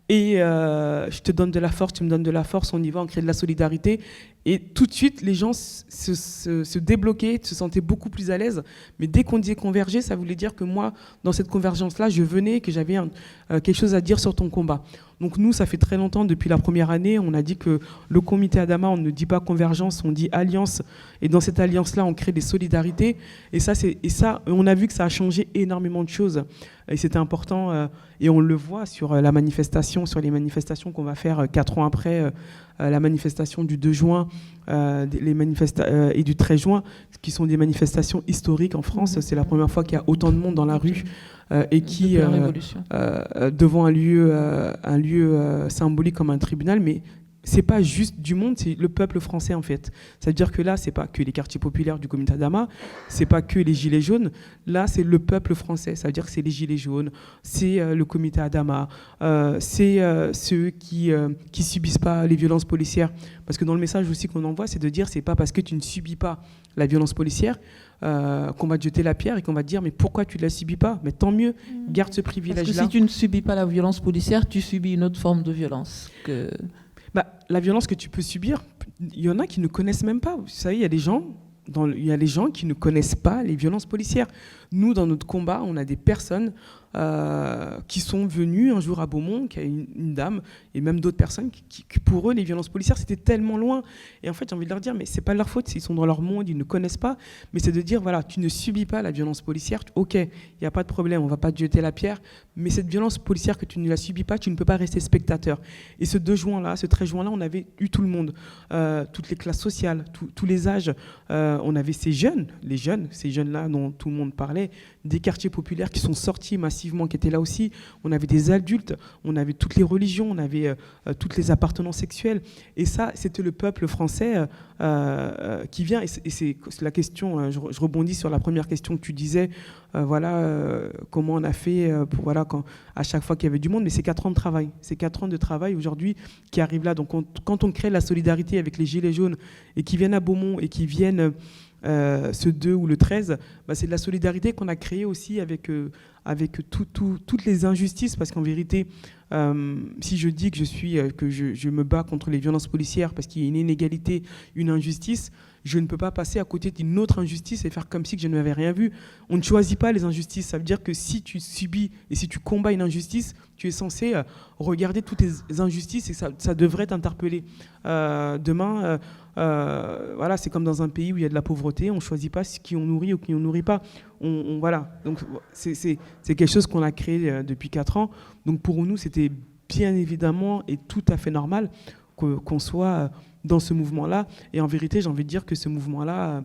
Et je te donne de la force, tu me donnes de la force, on y va, on crée de la solidarité. Et tout de suite, les gens se débloquaient, se sentaient beaucoup plus à l'aise. Mais dès qu'on disait converger, ça voulait dire que moi, dans cette convergence-là, je venais, que j'avais quelque chose à dire sur ton combat. Donc nous, ça fait très longtemps, depuis la première année, on a dit que le comité Adama, on ne dit pas convergence, on dit alliance. Et dans cette alliance-là, on crée des solidarités. Et ça, on a vu que ça a changé énormément de choses. Et c'était important, et on le voit sur les manifestations qu'on va faire 4 ans après, la manifestation du 2 juin et du 13 juin, qui sont des manifestations historiques en France. C'est la première fois qu'il y a autant de monde dans la rue et qui, devant un lieu symbolique comme un tribunal, mais c'est pas juste du monde, c'est le peuple français en fait. C'est-à-dire que là, c'est pas que les quartiers populaires du comité Adama, c'est pas que les Gilets jaunes, là c'est le peuple français. Ça veut dire que c'est les Gilets jaunes, c'est le comité Adama, c'est ceux qui subissent pas les violences policières. Parce que dans le message aussi qu'on envoie, c'est de dire c'est pas parce que tu ne subis pas la violence policière qu'on va te jeter la pierre et qu'on va te dire mais pourquoi tu ne la subis pas? Mais tant mieux, garde ce privilège-là. Parce que si tu ne subis pas la violence policière, tu subis une autre forme de violence. La violence que tu peux subir, il y en a qui ne connaissent même pas. Vous savez, il y a des gens qui ne connaissent pas les violences policières. Nous, dans notre combat, on a des personnes qui sont venues un jour à Beaumont, qui a une dame, et même d'autres personnes qui, pour eux, les violences policières, c'était tellement loin. Et en fait, j'ai envie de leur dire, mais c'est pas leur faute, ils sont dans leur monde, ils ne connaissent pas. Mais c'est de dire, voilà, tu ne subis pas la violence policière, ok, il n'y a pas de problème, on ne va pas te jeter la pierre, mais cette violence policière que tu ne la subis pas, tu ne peux pas rester spectateur. Et ce 13 juin-là, on avait eu tout le monde, toutes les classes sociales, tous les âges. On avait ces jeunes-là dont tout le monde parlait, des quartiers populaires qui sont sortis massivement, qui étaient là aussi. On avait des adultes, on avait toutes les religions, on avait toutes les appartenances sexuelles. Et ça, c'était le peuple français qui vient. Et c'est la question, je rebondis sur la première question que tu disais, comment on a fait pour, à chaque fois qu'il y avait du monde. Mais c'est 4 ans de travail. C'est 4 ans de travail aujourd'hui qui arrivent là. Donc quand on crée la solidarité avec les Gilets jaunes et qui viennent à Beaumont et qui viennent ce 2 ou le 13, c'est de la solidarité qu'on a créée aussi avec toutes les injustices, parce qu'en vérité, si je dis que je me bats contre les violences policières parce qu'il y a une inégalité, une injustice, je ne peux pas passer à côté d'une autre injustice et faire comme si je n'avais rien vu. On ne choisit pas les injustices. Ça veut dire que si tu subis et si tu combats une injustice, tu es censé regarder toutes les injustices et ça devrait t'interpeller. Demain, c'est comme dans un pays où il y a de la pauvreté, on ne choisit pas qui on nourrit ou qui on ne nourrit pas. Donc c'est quelque chose qu'on a créé depuis 4 ans. Donc pour nous, c'était bien évidemment et tout à fait normal qu'on soit dans ce mouvement-là. Et en vérité, j'ai envie de dire que ce mouvement-là,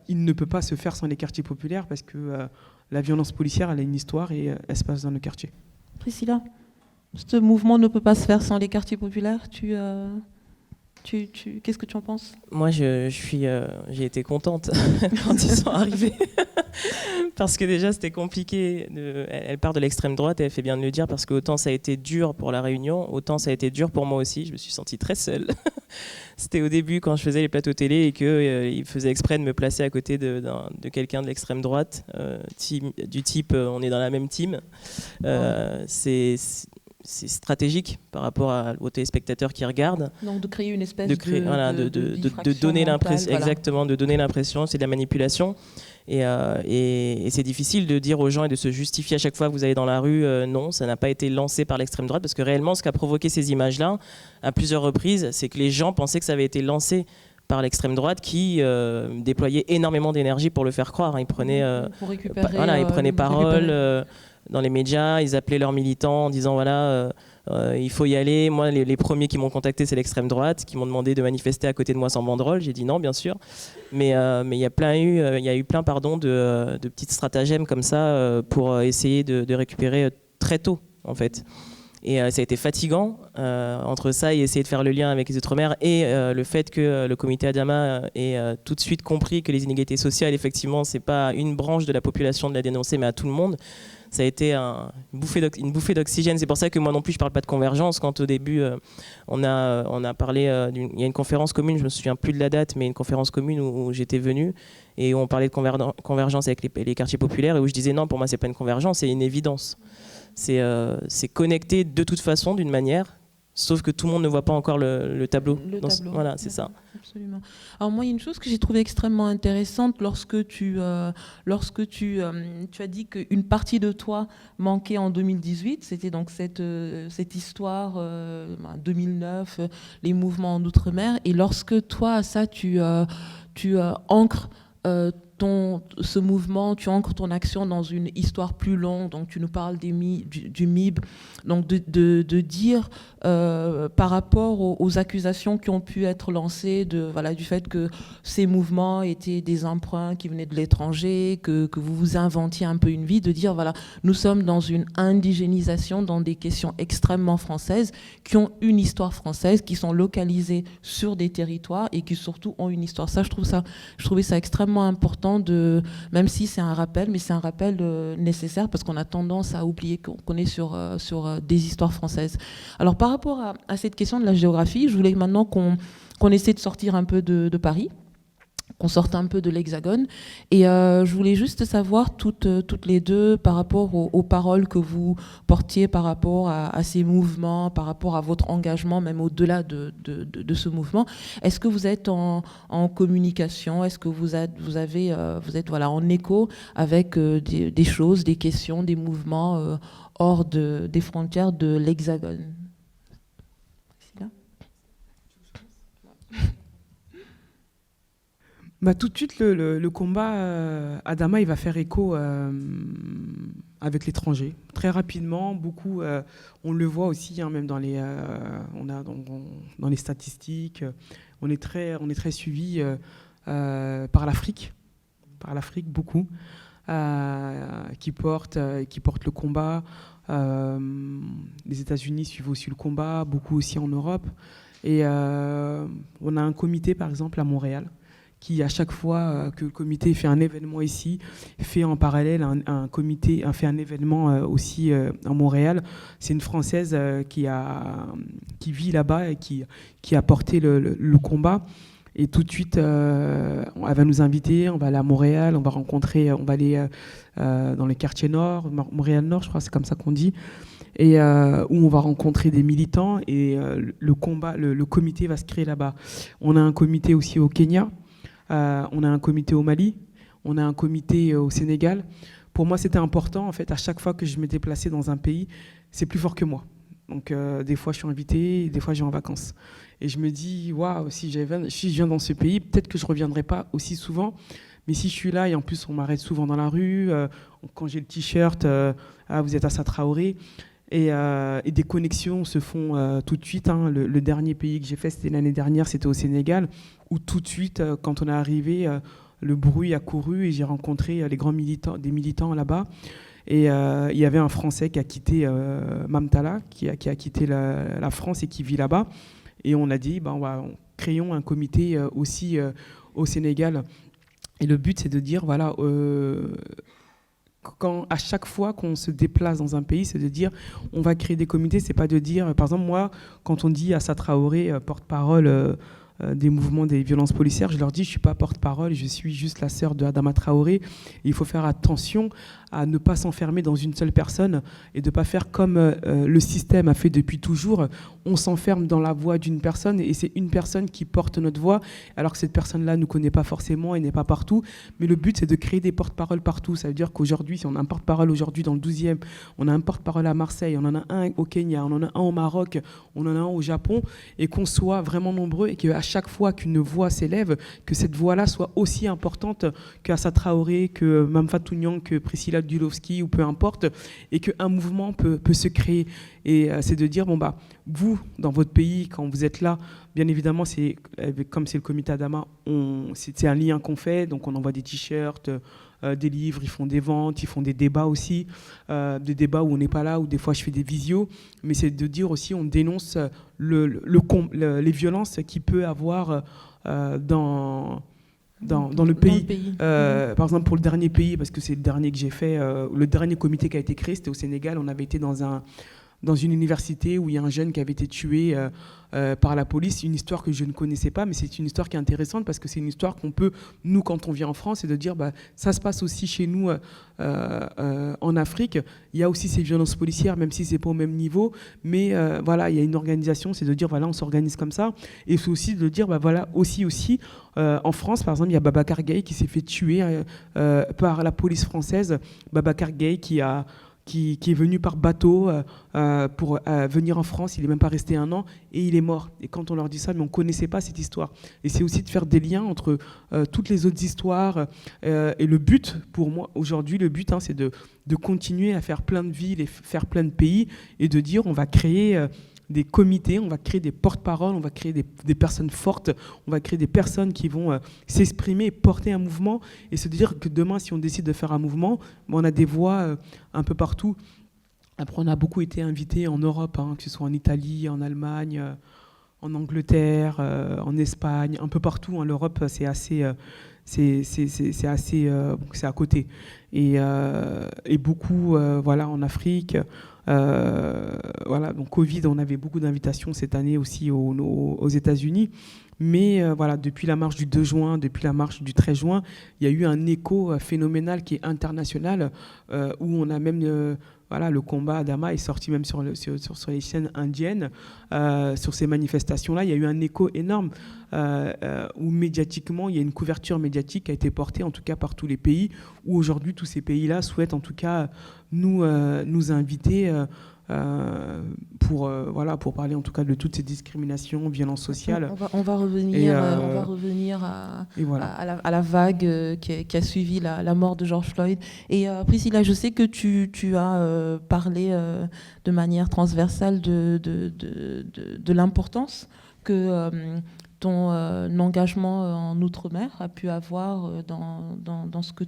il ne peut pas se faire sans les quartiers populaires, parce que la violence policière, elle a une histoire et elle se passe dans nos quartiers. Priscilla, ce mouvement ne peut pas se faire sans les quartiers populaires. Qu'est-ce que tu en penses? Moi, j'ai été contente quand ils sont arrivés. Parce que déjà, c'était compliqué. Elle part de l'extrême droite et elle fait bien de le dire, parce que autant ça a été dur pour la Réunion, autant ça a été dur pour moi aussi. Je me suis sentie très seule. C'était au début, quand je faisais les plateaux télé et qu'ils faisaient exprès de me placer à côté de quelqu'un de l'extrême droite, du type on est dans la même team. C'est stratégique par rapport aux téléspectateurs qui regardent. Donc de créer une espèce de donner l'impression, voilà. Exactement, de donner l'impression, c'est de la manipulation. Et c'est difficile de dire aux gens et de se justifier à chaque fois que vous allez dans la rue, non, ça n'a pas été lancé par l'extrême droite, parce que réellement, ce qui a provoqué ces images-là, à plusieurs reprises, c'est que les gens pensaient que ça avait été lancé par l'extrême droite, qui déployait énormément d'énergie pour le faire croire. Ils prenaient, ils prenaient parole dans les médias, ils appelaient leurs militants en disant voilà, il faut y aller. Moi, les premiers qui m'ont contacté, c'est l'extrême droite, qui m'ont demandé de manifester à côté de moi sans banderole. J'ai dit non, bien sûr. Mais il y a eu plein de petites stratagèmes comme ça pour essayer de récupérer très tôt, en fait. Et ça a été fatigant, entre ça et essayer de faire le lien avec les Outre-mer, et le fait que le comité Adama ait tout de suite compris que les inégalités sociales, effectivement, c'est pas une branche de la population de la dénoncer, mais à tout le monde. Ça a été une bouffée d'oxygène. C'est pour ça que moi non plus, je ne parle pas de convergence. Quand au début, on a parlé, il y a une conférence commune, je ne me souviens plus de la date, mais une conférence commune où j'étais venu, et où on parlait de convergence avec les quartiers populaires, et où je disais non, pour moi, ce n'est pas une convergence, c'est une évidence. C'est connecté de toute façon, d'une manière, sauf que tout le monde ne voit pas encore le tableau. Voilà, c'est ça. Absolument. Alors moi, il y a une chose que j'ai trouvée extrêmement intéressante lorsque tu as dit qu'une partie de toi manquait en 2018. C'était donc cette histoire 2009, les mouvements en Outre-mer. Et lorsque toi, ça, tu ancres ce mouvement, tu ancres ton action dans une histoire plus longue, donc tu nous parles du MIB, donc de dire par rapport aux accusations qui ont pu être lancées du fait que ces mouvements étaient des emprunts qui venaient de l'étranger, que vous vous inventiez un peu une vie, de dire voilà, nous sommes dans une indigénisation, dans des questions extrêmement françaises, qui ont une histoire française, qui sont localisées sur des territoires et qui surtout ont une histoire. Ça, je trouvais ça extrêmement important, même si c'est un rappel, mais c'est un rappel nécessaire, parce qu'on a tendance à oublier qu'on est sur des histoires françaises. Alors par rapport à cette question de la géographie, je voulais maintenant qu'on essaie de sortir un peu de Paris, qu'on sorte un peu de l'Hexagone, et je voulais juste savoir toutes les deux, par rapport aux paroles que vous portiez, par rapport à ces mouvements, par rapport à votre engagement, même au-delà de ce mouvement, est-ce que vous êtes en communication, est-ce que vous êtes en écho avec des choses, des questions, des mouvements hors des frontières de l'Hexagone? Tout de suite, le combat Adama, il va faire écho avec l'étranger. Très rapidement, beaucoup, on le voit aussi, hein, même dans les statistiques, on est très suivi par l'Afrique, beaucoup, qui portent le combat. Les États-Unis suivent aussi le combat, beaucoup aussi en Europe. Et on a un comité, par exemple, à Montréal, qui, à chaque fois que le comité fait un événement ici, fait en parallèle fait un événement aussi à Montréal. C'est une Française qui vit là-bas et qui a porté le combat. Et tout de suite, elle va nous inviter, on va aller à Montréal, on va aller dans le quartier nord, Montréal-Nord, je crois, c'est comme ça qu'on dit, et où on va rencontrer des militants, et le comité va se créer là-bas. On a un comité aussi au Kenya, on a un comité au Mali, on a un comité au Sénégal. Pour moi, c'était important, en fait, à chaque fois que je m'étais placé dans un pays, c'est plus fort que moi. Donc, des fois, je suis invité, des fois, je vais en vacances. Et je me dis, waouh, si je viens dans ce pays, peut-être que je ne reviendrai pas aussi souvent. Mais si je suis là, et en plus, on m'arrête souvent dans la rue, quand j'ai le t-shirt, vous êtes Assa Traoré. Et des connexions se font tout de suite. Hein. Le dernier pays que j'ai fait, c'était l'année dernière, c'était au Sénégal, où tout de suite, quand on est arrivé, le bruit a couru et j'ai rencontré des militants là-bas. Et il y avait un Français qui a quitté Mamtala, qui a quitté la France et qui vit là-bas. Et on a dit, on va créons un comité aussi au Sénégal. Et le but, c'est de dire, voilà, à chaque fois qu'on se déplace dans un pays, c'est de dire, on va créer des comités. C'est pas de dire, par exemple, moi, quand on dit Assa Traoré, porte-parole des mouvements des violences policières, je leur dis, je suis pas porte-parole, je suis juste la sœur de Adama Traoré. Et il faut faire attention à ne pas s'enfermer dans une seule personne et de ne pas faire comme le système a fait depuis toujours. On s'enferme dans la voix d'une personne et c'est une personne qui porte notre voix, alors que cette personne-là ne nous connaît pas forcément et n'est pas partout. Mais le but, c'est de créer des porte-paroles partout. Ça veut dire qu'aujourd'hui, si on a un porte-parole aujourd'hui dans le 12e, on a un porte-parole à Marseille, on en a un au Kenya, on en a un au Maroc, on en a un au Japon, et qu'on soit vraiment nombreux et qu'à chaque fois qu'une voix s'élève, que cette voix-là soit aussi importante qu'Assa Traoré, que Mamfatou Niang, que Priscilla Dulovski ou peu importe, et qu'un mouvement peut se créer. Et c'est de dire, bon bah, vous, dans votre pays, quand vous êtes là, bien évidemment, comme c'est le comité Adama, c'est un lien qu'on fait, donc on envoie des t-shirts, des livres, ils font des ventes, ils font des débats aussi, des débats où on n'est pas là, où des fois je fais des visios, mais c'est de dire aussi, on dénonce les violences qu'il peut avoir dans le pays. Par exemple, pour le dernier pays, parce que c'est le dernier que j'ai fait, le dernier comité qui a été créé, c'était au Sénégal. On avait été dans une université où il y a un jeune qui avait été tué par la police. Une histoire que je ne connaissais pas, mais c'est une histoire qui est intéressante parce que c'est une histoire qu'on peut, nous, quand on vient en France, et de dire, bah, ça se passe aussi chez nous en Afrique. Il y a aussi ces violences policières, même si c'est pas au même niveau. Mais voilà, il y a une organisation, c'est de dire, voilà, on s'organise comme ça. Et c'est aussi de dire, bah, voilà, aussi, en France, par exemple, il y a Babacar Gaye qui s'est fait tuer par la police française. Babacar Gaye qui est venu par bateau pour venir en France. Il n'est même pas resté 1 an et il est mort. Et quand on leur dit ça, mais on ne connaissait pas cette histoire. Et c'est aussi de faire des liens entre toutes les autres histoires. Et le but, pour moi, aujourd'hui, le but, c'est de continuer à faire plein de villes et faire plein de pays et de dire on va créer des comités, on va créer des porte-paroles, on va créer des personnes fortes, on va créer des personnes qui vont s'exprimer et porter un mouvement et se dire que demain, si on décide de faire un mouvement, on a des voix un peu partout. Après, on a beaucoup été invités en Europe, que ce soit en Italie, en Allemagne, en Angleterre, en Espagne, un peu partout. L'Europe, c'est assez... c'est à côté. Et beaucoup, voilà, en Afrique... voilà, donc Covid, on avait beaucoup d'invitations cette année aussi aux États-Unis. Mais voilà, depuis la marche du 2 juin, depuis la marche du 13 juin, il y a eu un écho phénoménal qui est international, où on a même... voilà, le combat Adama est sorti même sur les chaînes indiennes. Sur ces manifestations-là, il y a eu un écho énorme où médiatiquement, il y a une couverture médiatique qui a été portée, en tout cas par tous les pays, où aujourd'hui, tous ces pays-là souhaitent en tout cas nous inviter pour parler en tout cas de toutes ces discriminations, violences sociales. On va revenir à la vague qui a suivi la mort de George Floyd. Et Priscilla, je sais que tu as parlé de manière transversale de l'importance que ton engagement en Outre-mer a pu avoir dans ce que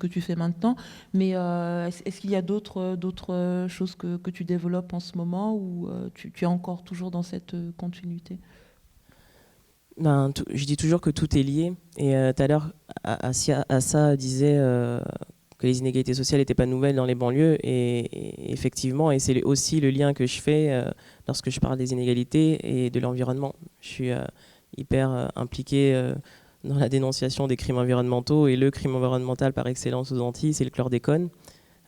tu fais maintenant. Mais est-ce qu'il y a d'autres choses que tu développes en ce moment ou tu es encore toujours dans cette continuité ? Je dis toujours que tout est lié. Et tout à l'heure, Assa disait que les inégalités sociales n'étaient pas nouvelles dans les banlieues. Et effectivement, et c'est aussi le lien que je fais lorsque je parle des inégalités et de l'environnement. Je suis hyper impliqué dans la dénonciation des crimes environnementaux, et le crime environnemental par excellence aux Antilles, c'est le chlordécone.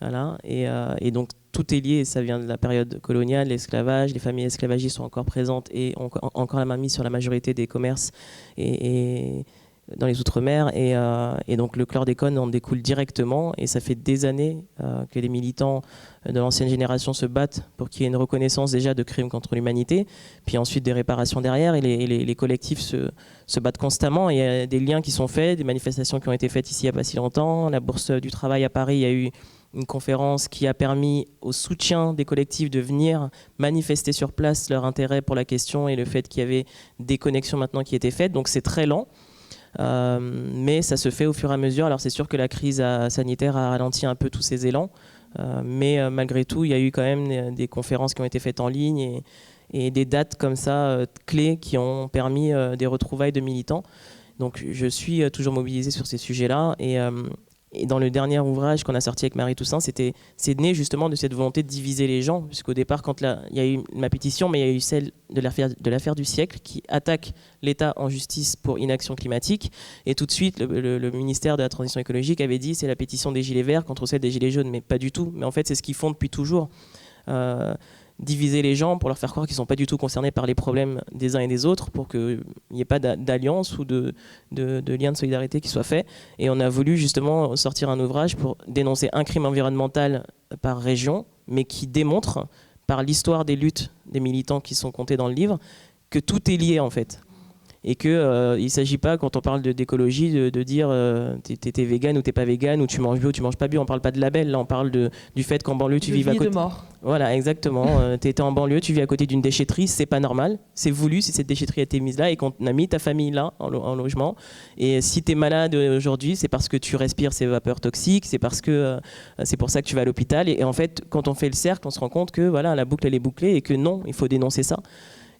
Voilà. Et donc tout est lié, et ça vient de la période coloniale, l'esclavage, les familles esclavagistes sont encore présentes et ont encore la main mise sur la majorité des commerces et dans les Outre-mer, et donc le chlordécone en découle directement, et ça fait des années que les militants de l'ancienne génération se battent pour qu'il y ait une reconnaissance déjà de crimes contre l'humanité, puis ensuite des réparations derrière, et les collectifs se battent constamment, et il y a des liens qui sont faits, des manifestations qui ont été faites ici il n'y a pas si longtemps. La Bourse du Travail à Paris, il y a eu une conférence qui a permis au soutien des collectifs de venir manifester sur place leur intérêt pour la question et le fait qu'il y avait des connexions maintenant qui étaient faites, donc c'est très lent. Mais ça se fait au fur et à mesure. Alors c'est sûr que la crise sanitaire a ralenti un peu tous ces élans, mais malgré tout il y a eu quand même des conférences qui ont été faites en ligne, et des dates comme ça clés qui ont permis des retrouvailles de militants. Donc je suis toujours mobilisée sur ces sujets-là et dans le dernier ouvrage qu'on a sorti avec Marie Toussaint, c'est né justement de cette volonté de diviser les gens, puisqu'au départ, quand il y a eu ma pétition, mais il y a eu celle de l'affaire du siècle qui attaque l'État en justice pour inaction climatique. Et tout de suite, le ministère de la Transition écologique avait dit c'est la pétition des Gilets verts contre celle des Gilets jaunes, mais pas du tout. Mais en fait, c'est ce qu'ils font depuis toujours. Diviser les gens pour leur faire croire qu'ils ne sont pas du tout concernés par les problèmes des uns et des autres, pour qu'il n'y ait pas d'alliance ou de lien de solidarité qui soit fait. Et on a voulu justement sortir un ouvrage pour dénoncer un crime environnemental par région, mais qui démontre, par l'histoire des luttes des militants qui sont comptés dans le livre, que tout est lié en fait. Et qu'il ne s'agit pas, quand on parle d'écologie, de dire t'es vegan ou t'es pas vegan, ou tu manges bio ou tu manges pas bio. On parle pas de label, là on parle du fait qu'en banlieue tu vis à côté. De mort. Voilà, exactement. T'étais en banlieue, tu vis à côté d'une déchetterie, c'est pas normal. C'est voulu si cette déchetterie a été mise là et qu'on a mis ta famille là en logement. Et si t'es malade aujourd'hui, c'est parce que tu respires ces vapeurs toxiques, c'est parce que c'est pour ça que tu vas à l'hôpital. Et en fait, quand on fait le cercle, on se rend compte que voilà, la boucle elle est bouclée et que non, il faut dénoncer ça.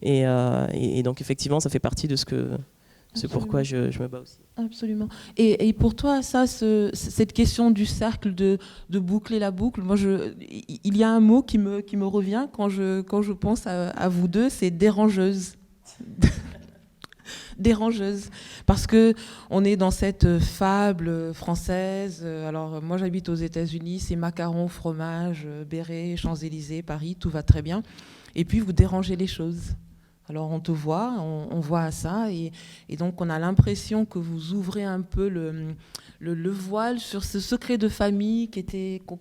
Et donc effectivement, ça fait partie de ce pourquoi je me bats aussi. Absolument. Et pour toi, ça, cette question du cercle, de boucler la boucle, moi, il y a un mot qui me revient quand je pense à vous deux, c'est dérangeuse. Dérangeuse, parce que on est dans cette fable française. Alors moi j'habite aux États-Unis, c'est macarons, fromage, béret, Champs-Élysées, Paris, tout va très bien. Et puis vous dérangez les choses. Alors on te voit, on voit ça, et donc on a l'impression que vous ouvrez un peu le voile sur ce secret de famille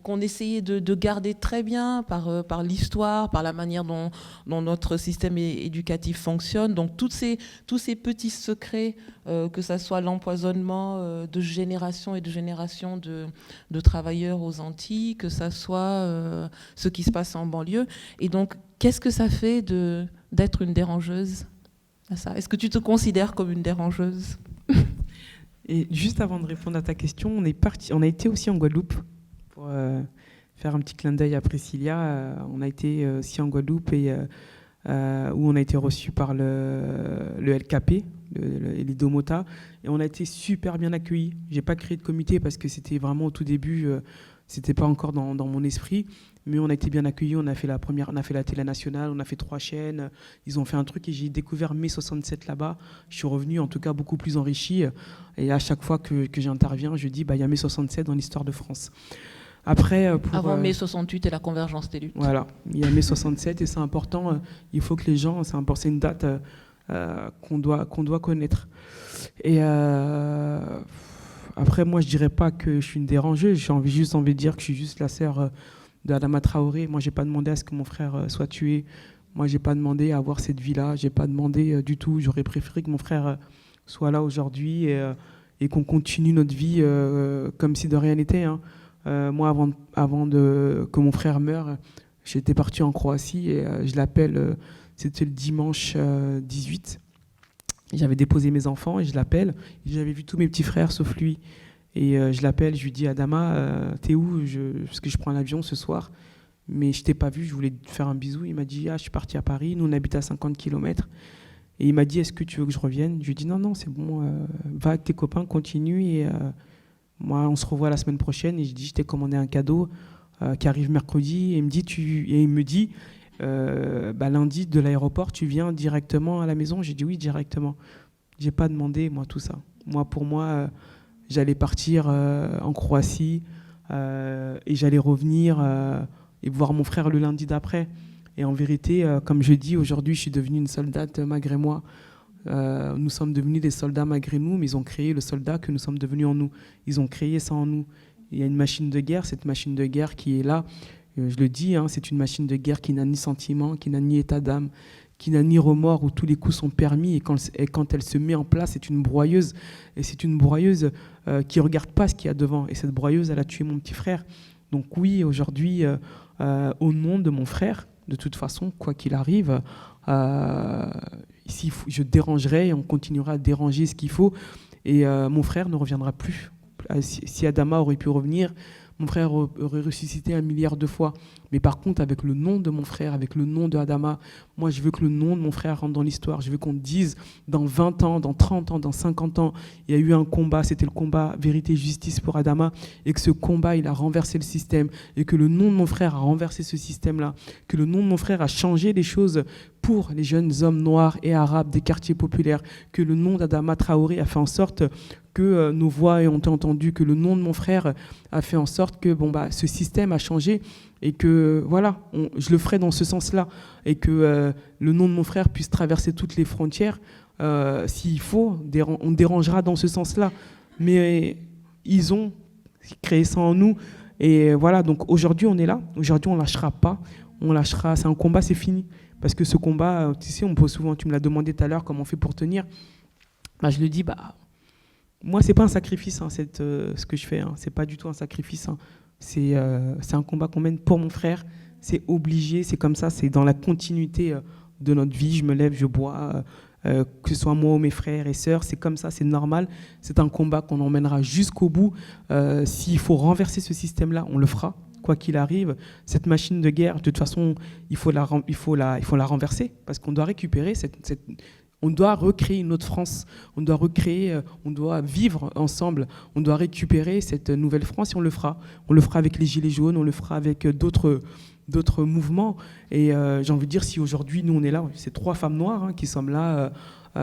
qu'on essayait de garder très bien par l'histoire, par la manière dont notre système éducatif fonctionne. Donc tous ces petits secrets, que ça soit l'empoisonnement de génération et de génération de travailleurs aux Antilles, que ça soit ce qui se passe en banlieue. Et donc qu'est-ce que ça fait d'être une dérangeuse à ça? Est-ce que tu te considères comme une dérangeuse? Et juste avant de répondre à ta question, on a été aussi en Guadeloupe pour faire un petit clin d'œil à Priscilla. On a été aussi en Guadeloupe et où on a été reçu par le LKP, l'Idomota, et on a été super bien accueillis. J'ai pas créé de comité parce que c'était vraiment au tout début, c'était pas encore dans mon esprit. Mais on a été bien accueillis, on a fait la télé nationale, on a fait 3 chaînes, ils ont fait un truc et j'ai découvert mai 67 là-bas. Je suis revenu en tout cas beaucoup plus enrichi et à chaque fois que j'interviens, je dis il y a mai 67 dans l'histoire de France. Après, avant mai 68 et la convergence des luttes. Voilà, il y a mai 67 et c'est important, il faut que les gens, c'est une date qu'on doit connaître. Et après, moi je dirais pas que je suis une dérangeuse, j'ai juste envie de dire que je suis juste la sœur d'Adama Traoré. Moi, j'ai pas demandé à ce que mon frère soit tué. Moi, j'ai pas demandé à avoir cette vie-là. J'ai pas demandé du tout. J'aurais préféré que mon frère soit là aujourd'hui et qu'on continue notre vie comme si de rien n'était. Hein. Moi, avant que mon frère meure, j'étais parti en Croatie et je l'appelle. C'était le dimanche 18. J'avais déposé mes enfants et je l'appelle. J'avais vu tous mes petits frères sauf lui. Et je l'appelle, je lui dis Adama, t'es où? Parce que je prends l'avion ce soir, mais je t'ai pas vu, je voulais te faire un bisou. Il m'a dit je suis parti à Paris, nous on habite à 50 km. Et il m'a dit est-ce que tu veux que je revienne? Je lui ai dit non, c'est bon, va avec tes copains, continue. Et moi, on se revoit la semaine prochaine. Et je dis je t'ai commandé un cadeau qui arrive mercredi. Et il me dit lundi de l'aéroport, tu viens directement à la maison? J'ai dit oui, directement. J'ai pas demandé, moi, tout ça. Pour moi, j'allais partir en Croatie et j'allais revenir et voir mon frère le lundi d'après. Et en vérité, comme je dis, aujourd'hui, je suis devenue une soldate malgré moi. Nous sommes devenus des soldats malgré nous, mais ils ont créé le soldat que nous sommes devenus en nous. Ils ont créé ça en nous. Il y a une machine de guerre, cette machine de guerre qui est là. Je le dis, c'est une machine de guerre qui n'a ni sentiment, qui n'a ni état d'âme, qui n'a ni remords, où tous les coups sont permis, et quand elle se met en place, c'est une broyeuse. Et c'est une broyeuse qui ne regarde pas ce qu'il y a devant. Et cette broyeuse, elle a tué mon petit frère. Donc oui, aujourd'hui, au nom de mon frère, de toute façon, quoi qu'il arrive, ici, je dérangerai et on continuera à déranger ce qu'il faut. Et mon frère ne reviendra plus. Si Adama aurait pu revenir, mon frère aurait ressuscité 1 milliard de fois. Mais par contre, avec le nom de mon frère, avec le nom de Adama, moi, je veux que le nom de mon frère rentre dans l'histoire. Je veux qu'on dise, dans 20 ans, dans 30 ans, dans 50 ans, il y a eu un combat, c'était le combat vérité et justice pour Adama, et que ce combat, il a renversé le système, et que le nom de mon frère a renversé ce système-là, que le nom de mon frère a changé les choses pour les jeunes hommes noirs et arabes des quartiers populaires, que le nom d'Adama Traoré a fait en sorte que nos voix ont été entendues, que le nom de mon frère a fait en sorte que ce système a changé, et que voilà, je le ferai dans ce sens-là, et que le nom de mon frère puisse traverser toutes les frontières. S'il faut, on dérangera dans ce sens-là. Mais ils ont créé ça en nous. Et voilà, donc aujourd'hui, on est là. Aujourd'hui, on ne lâchera pas. On lâchera. C'est un combat, c'est fini. Parce que ce combat, tu sais, on me pose souvent, tu me l'as demandé tout à l'heure, comment on fait pour tenir. Je le dis, moi, ce n'est pas un sacrifice, ce que je fais. Ce n'est pas du tout un sacrifice. C'est un combat qu'on mène pour mon frère. C'est obligé, c'est comme ça, c'est dans la continuité de notre vie. Je me lève, je bois, que ce soit moi ou mes frères et sœurs, c'est comme ça, c'est normal. C'est un combat qu'on emmènera jusqu'au bout. S'il faut renverser ce système-là, on le fera, quoi qu'il arrive. Cette machine de guerre, de toute façon, il faut la renverser, parce qu'on doit récupérer on doit recréer une autre France, on doit vivre ensemble, on doit récupérer cette nouvelle France, et on le fera. On le fera avec les Gilets jaunes, on le fera avec d'autres mouvements. Et j'ai envie de dire, si aujourd'hui, nous, on est là, c'est 3 femmes noires qui sommes là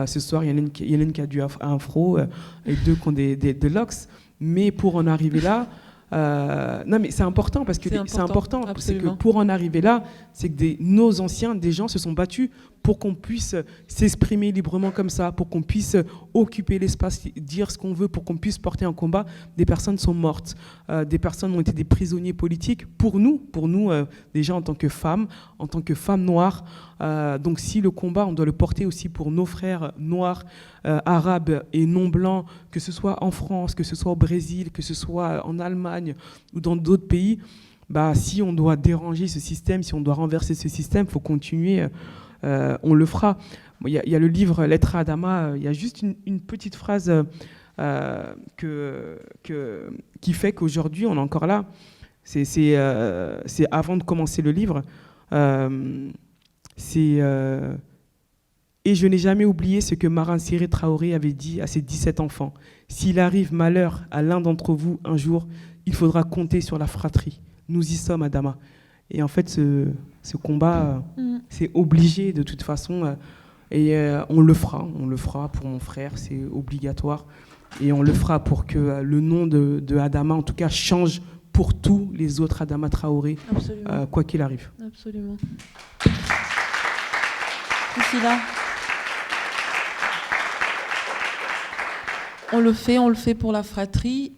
ce soir. Il y en a une qui a du afro et 2 qui ont des locks. Mais pour en arriver là, non, mais c'est important, parce que c'est important. C'est que pour en arriver là, c'est que nos anciens, des gens se sont battus pour qu'on puisse s'exprimer librement comme ça, pour qu'on puisse occuper l'espace, dire ce qu'on veut, pour qu'on puisse porter un combat. Des personnes sont mortes, des personnes ont été des prisonniers politiques pour nous déjà en tant que femmes noires. Donc si le combat, on doit le porter aussi pour nos frères noirs, arabes et non blancs, que ce soit en France, que ce soit au Brésil, que ce soit en Allemagne ou dans d'autres pays, si on doit déranger ce système, si on doit renverser ce système, il faut continuer, on le fera. Il y a le livre Lettre à Adama, il y a juste une petite phrase qui fait qu'aujourd'hui on est encore là. C'est avant de commencer le livre. Et je n'ai jamais oublié ce que Maran Siré Traoré avait dit à ses 17 enfants. S'il arrive malheur à l'un d'entre vous un jour, il faudra compter sur la fratrie. Nous y sommes, Adama. Et en fait, ce combat, c'est obligé de toute façon. Et on le fera pour mon frère, c'est obligatoire. Et on le fera pour que le nom de Adama, en tout cas, change pour tous les autres Adama Traoré, quoi qu'il arrive. Absolument. Priscilla, on le fait pour la fratrie.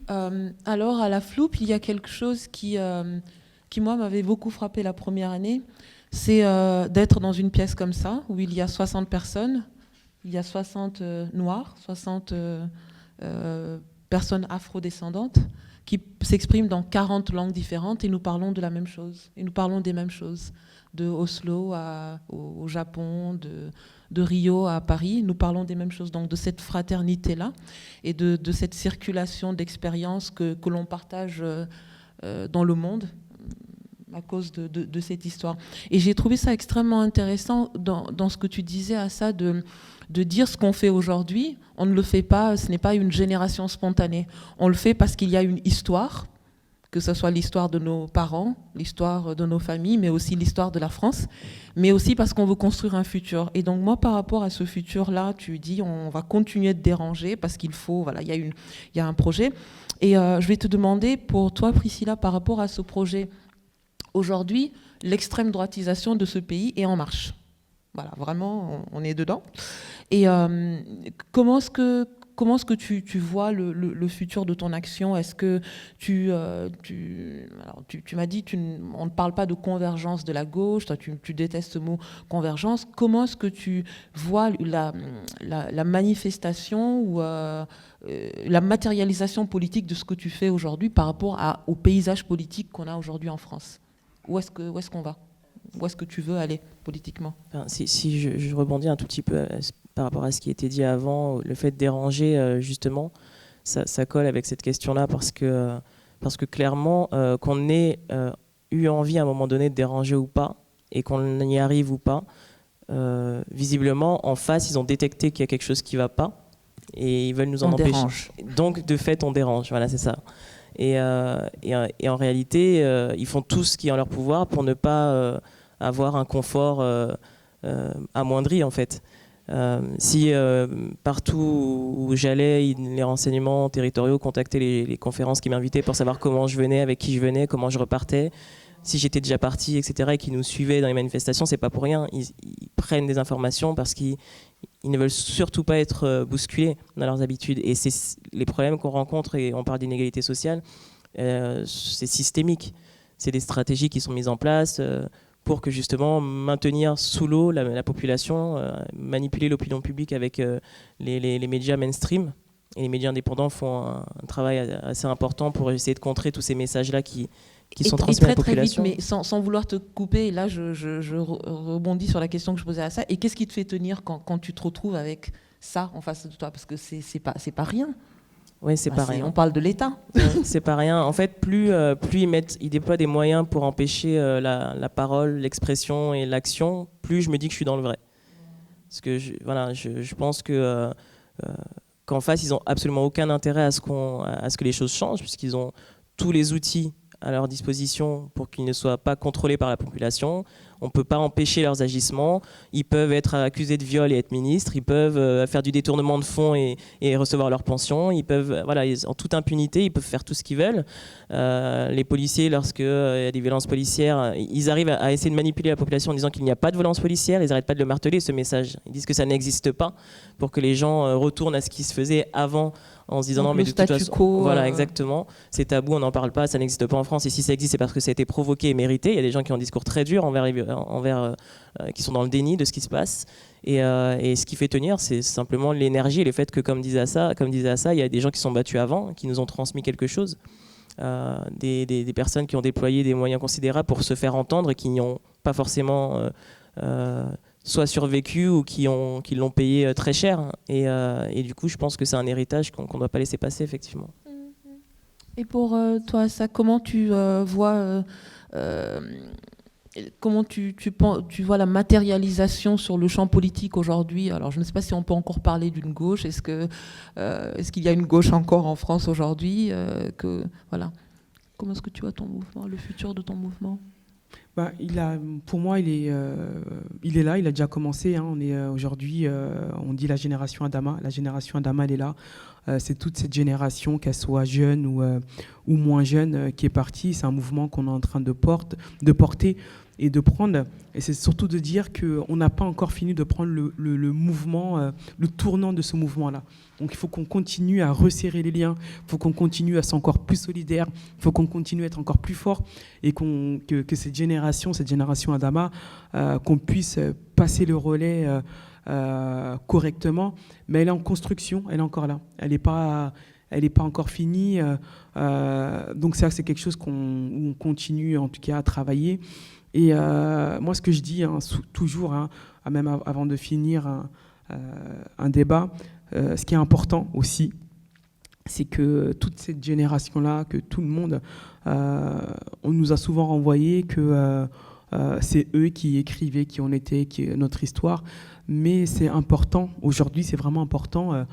Alors, à la Floupe, il y a quelque chose qui moi, m'avait beaucoup frappé la première année. C'est d'être dans une pièce comme ça, où il y a 60 personnes, il y a 60 noirs, 60 personnes afrodescendantes, qui s'expriment dans 40 langues différentes, et nous parlons de la même chose. Et nous parlons des mêmes choses. De Oslo au Japon, de Rio à Paris, nous parlons des mêmes choses. Donc de cette fraternité-là et de cette circulation d'expériences que l'on partage dans le monde à cause de cette histoire. Et j'ai trouvé ça extrêmement intéressant dans ce que tu disais à ça, de dire ce qu'on fait aujourd'hui. On ne le fait pas, ce n'est pas une génération spontanée. On le fait parce qu'il y a une histoire, que ce soit l'histoire de nos parents, l'histoire de nos familles, mais aussi l'histoire de la France, mais aussi parce qu'on veut construire un futur. Et donc moi, par rapport à ce futur-là, tu dis on va continuer de déranger parce qu'il faut, voilà, il y a un projet. Et je vais te demander, pour toi, Priscilla, par rapport à ce projet, aujourd'hui, l'extrême droitisation de ce pays est en marche. Voilà, vraiment, on est dedans. Et comment est-ce que tu vois le futur de ton action? Est-ce que tu m'as dit, on ne parle pas de convergence de la gauche, toi tu détestes ce mot convergence. Comment est-ce que tu vois la manifestation ou la matérialisation politique de ce que tu fais aujourd'hui par rapport au paysage politique qu'on a aujourd'hui en France? Où est-ce qu'on va? Où est-ce que tu veux aller politiquement? Si je rebondis un tout petit peu par rapport à ce qui était dit avant, le fait de déranger, justement, ça colle avec cette question-là, parce que parce que clairement, qu'on ait eu envie à un moment donné de déranger ou pas, et qu'on y arrive ou pas, visiblement, en face, ils ont détecté qu'il y a quelque chose qui ne va pas, et ils veulent nous en empêcher. Dérange. Donc, de fait, on dérange, voilà, c'est ça. Et en réalité, ils font tout ce qui est en leur pouvoir pour ne pas avoir un confort amoindri, en fait. Si partout où j'allais, les renseignements territoriaux contactaient les conférences qui m'invitaient pour savoir comment je venais, avec qui je venais, comment je repartais, si j'étais déjà parti, etc., et qui nous suivaient dans les manifestations, c'est pas pour rien. Ils prennent des informations parce qu'ils ne veulent surtout pas être bousculés dans leurs habitudes. Et c'est les problèmes qu'on rencontre, et on parle d'inégalité sociale, c'est systémique. C'est des stratégies qui sont mises en place pour que justement maintenir sous l'eau la population, manipuler l'opinion publique avec les médias mainstream. Et les médias indépendants font un travail assez important pour essayer de contrer tous ces messages-là qui sont transmis à la population. Très vite, mais sans vouloir te couper, là je rebondis sur la question que je posais à ça. Et qu'est-ce qui te fait tenir quand tu te retrouves avec ça en face de toi? Parce que c'est pas rien. Oui, c'est pas rien. On parle de l'État. C'est pas rien. En fait, plus ils déploient des moyens pour empêcher la parole, l'expression et l'action, plus je me dis que je suis dans le vrai. Parce que je pense que qu'en face, ils n'ont absolument aucun intérêt à ce que les choses changent, puisqu'ils ont tous les outils à leur disposition pour qu'ils ne soient pas contrôlés par la population. On ne peut pas empêcher leurs agissements. Ils peuvent être accusés de viol et être ministres. Ils peuvent faire du détournement de fonds et recevoir leur pension. Ils peuvent, en toute impunité, ils peuvent faire tout ce qu'ils veulent. Les policiers, lorsqu'il y a des violences policières, ils arrivent à essayer de manipuler la population en disant qu'il n'y a pas de violence policière. Ils n'arrêtent pas de le marteler, ce message. Ils disent que ça n'existe pas pour que les gens retournent à ce qui se faisait avant, en se disant non, mais de toute façon, voilà, exactement, c'est tabou, on n'en parle pas, ça n'existe pas en France, et si ça existe, c'est parce que ça a été provoqué et mérité. Il y a des gens qui ont un discours très dur qui sont dans le déni de ce qui se passe, et ce qui fait tenir, c'est simplement l'énergie et le fait que, comme disait Assa, il y a des gens qui sont battus avant, qui nous ont transmis quelque chose, des personnes qui ont déployé des moyens considérables pour se faire entendre et qui n'y ont pas forcément soit survécu ou qui l'ont payé très cher. Et du coup, je pense que c'est un héritage qu'on ne doit pas laisser passer, effectivement. Et pour toi, ça, comment tu vois, comment tu vois la matérialisation sur le champ politique aujourd'hui? Alors, je ne sais pas si on peut encore parler d'une gauche. Est-ce qu'il y a une gauche encore en France aujourd'hui voilà. Comment est-ce que tu vois ton mouvement, le futur de ton mouvement? Pour moi, il est là, il a déjà commencé. On est aujourd'hui, on dit la génération Adama. La génération Adama, elle est là. C'est toute cette génération, qu'elle soit jeune ou moins jeune, qui est partie. C'est un mouvement qu'on est en train de porter et de prendre. Et c'est surtout de dire qu'on n'a pas encore fini de prendre le mouvement, le tournant de ce mouvement-là. Donc il faut qu'on continue à resserrer les liens, il faut qu'on continue à être encore plus solidaire, il faut qu'on continue à être encore plus fort, et que cette génération Adama, qu'on puisse passer le relais correctement. Mais elle est en construction, elle est encore là. Elle n'est pas encore finie. Donc ça, c'est quelque chose où on continue en tout cas à travailler. Et moi, ce que je dis toujours, même avant de finir un débat, ce qui est important aussi, c'est que toute cette génération-là, que tout le monde, on nous a souvent renvoyé que c'est eux qui écrivaient qui on était, qui est notre histoire. Mais c'est important, aujourd'hui, c'est vraiment important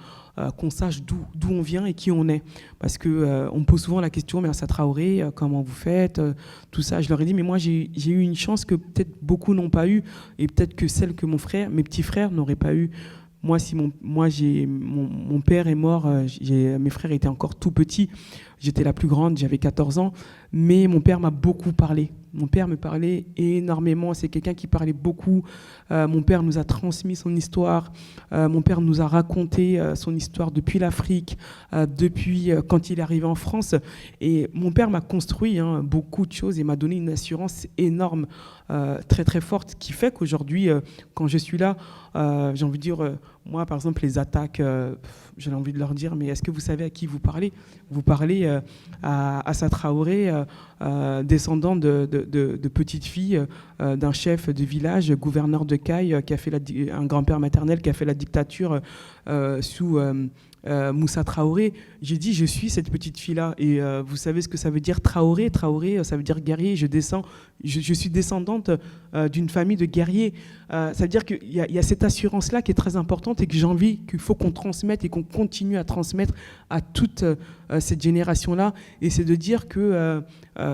qu'on sache d'où on vient et qui on est. Parce qu'on me pose souvent la question, mais Assa Traoré, comment vous faites, tout ça. Je leur ai dit, mais moi, j'ai eu une chance que peut-être beaucoup n'ont pas eu, et peut-être que celle que mes petits frères n'auraient pas eu. Moi, mon père est mort, mes frères étaient encore tout petits, j'étais la plus grande, j'avais 14 ans, mais mon père m'a beaucoup parlé. Mon père me parlait énormément, c'est quelqu'un qui parlait beaucoup. Mon père nous a transmis son histoire, mon père nous a raconté son histoire depuis l'Afrique, depuis quand il est arrivé en France. Et mon père m'a construit beaucoup de choses et m'a donné une assurance énorme, très très forte, qui fait qu'aujourd'hui, quand je suis là, j'ai envie de dire, moi par exemple, les attaques, j'ai envie de leur dire, mais est-ce que vous savez à qui vous parlez? Vous parlez à Assa Traoré, descendant de petite fille d'un chef de village, gouverneur de Caille, qui a fait un grand-père maternel qui a fait la dictature sous Moussa Traoré, j'ai dit je suis cette petite fille-là. Et vous savez ce que ça veut dire Traoré? Traoré, ça veut dire guerrier. Je suis descendante d'une famille de guerriers. Ça veut dire qu'il y a cette assurance-là qui est très importante et que j'ai envie qu'il faut qu'on transmette et qu'on continue à transmettre à toute cette génération-là. Et c'est de dire que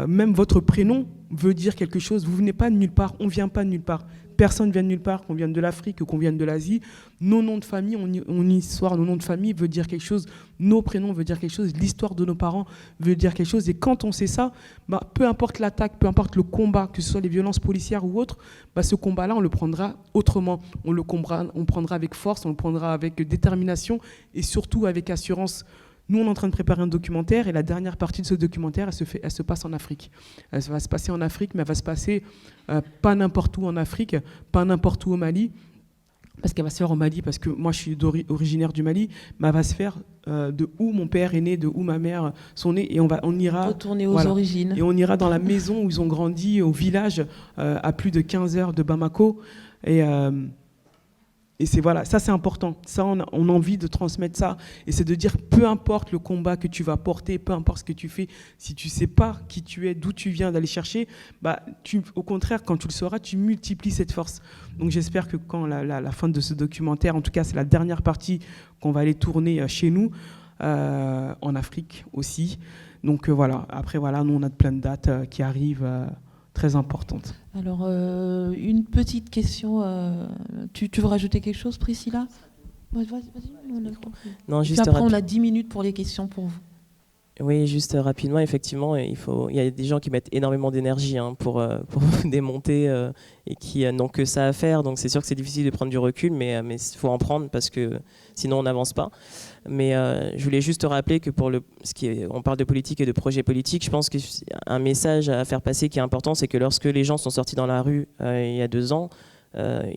même votre prénom veut dire quelque chose. Vous ne venez pas de nulle part, on ne vient pas de nulle part. Personne ne vient de nulle part, qu'on vienne de l'Afrique ou qu'on vienne de l'Asie. Nos noms de famille, nos noms de famille veut dire quelque chose. Nos prénoms veut dire quelque chose. L'histoire de nos parents veut dire quelque chose. Et quand on sait ça, peu importe l'attaque, peu importe le combat, que ce soit les violences policières ou autres, ce combat-là, on le prendra autrement. On prendra avec force, on le prendra avec détermination et surtout avec assurance. Nous, on est en train de préparer un documentaire et la dernière partie de ce documentaire, elle se passe en Afrique. Elle va se passer en Afrique, mais elle va se passer pas n'importe où en Afrique, pas n'importe où au Mali, parce qu'elle va se faire au Mali, parce que moi, je suis originaire du Mali, mais elle va se faire de où mon père est né, de où ma mère sont nés, et on ira... Retourner aux origines. Et on ira dans la maison où ils ont grandi, au village, à plus de 15 heures de Bamako, et c'est voilà, ça c'est important. Ça, on a envie de transmettre ça. Et c'est de dire, peu importe le combat que tu vas porter, peu importe ce que tu fais, si tu ne sais pas qui tu es, d'où tu viens d'aller chercher, au contraire, quand tu le sauras, tu multiplies cette force. Donc j'espère que quand la fin de ce documentaire, en tout cas c'est la dernière partie qu'on va aller tourner chez nous, en Afrique aussi. Donc voilà, après voilà, nous on a plein de dates qui arrivent. Très importante. Alors, une petite question. Tu veux rajouter quelque chose, Priscilla? Vas-y. Non, juste après, on a 10 minutes pour les questions pour vous. Oui, juste rapidement, effectivement, il y a des gens qui mettent énormément d'énergie pour vous démonter et qui n'ont que ça à faire. Donc c'est sûr que c'est difficile de prendre du recul, mais il faut en prendre parce que sinon on n'avance pas. Mais je voulais juste rappeler que on parle de politique et de projet politique, je pense qu'un message à faire passer qui est important, c'est que lorsque les gens sont sortis dans la rue il y a 2 ans,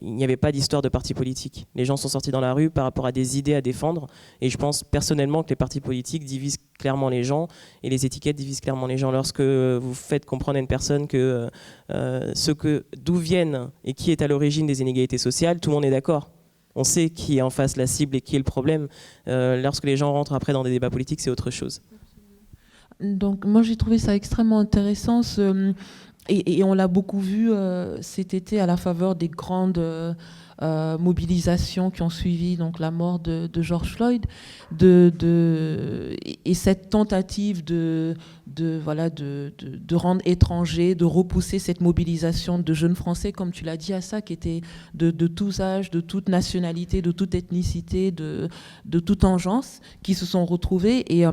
il n'y avait pas d'histoire de parti politique. Les gens sont sortis dans la rue par rapport à des idées à défendre. Et je pense personnellement que les partis politiques divisent clairement les gens et les étiquettes divisent clairement les gens. Lorsque vous faites comprendre à une personne que d'où viennent et qui est à l'origine des inégalités sociales, tout le monde est d'accord. On sait qui est en face la cible et qui est le problème. Lorsque les gens rentrent après dans des débats politiques, c'est autre chose. Donc moi j'ai trouvé ça extrêmement intéressant. Et on l'a beaucoup vu cet été à la faveur des grandes mobilisations qui ont suivi donc, la mort de George Floyd, et cette tentative de rendre étranger, de repousser cette mobilisation de jeunes Français, comme tu l'as dit, Assa, qui étaient de tous âges, de toute nationalité, de toute ethnicité, de toute engeance, qui se sont retrouvés et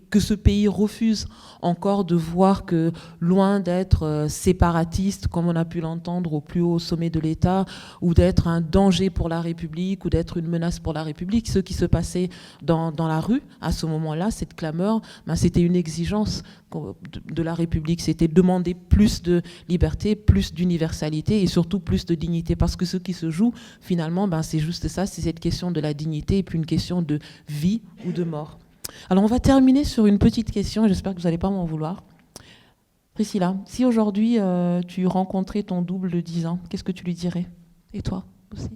que ce pays refuse encore de voir que, loin d'être séparatiste, comme on a pu l'entendre au plus haut sommet de l'État, ou d'être un danger pour la République, ou d'être une menace pour la République, ce qui se passait dans la rue, à ce moment-là, cette clameur, c'était une exigence de la République, c'était demander plus de liberté, plus d'universalité et surtout plus de dignité, parce que ce qui se joue, finalement, c'est juste ça, c'est cette question de la dignité et puis une question de vie ou de mort. Alors on va terminer sur une petite question, et j'espère que vous n'allez pas m'en vouloir. Priscilla, si aujourd'hui tu rencontrais ton double de 10 ans, qu'est-ce que tu lui dirais? Et toi aussi?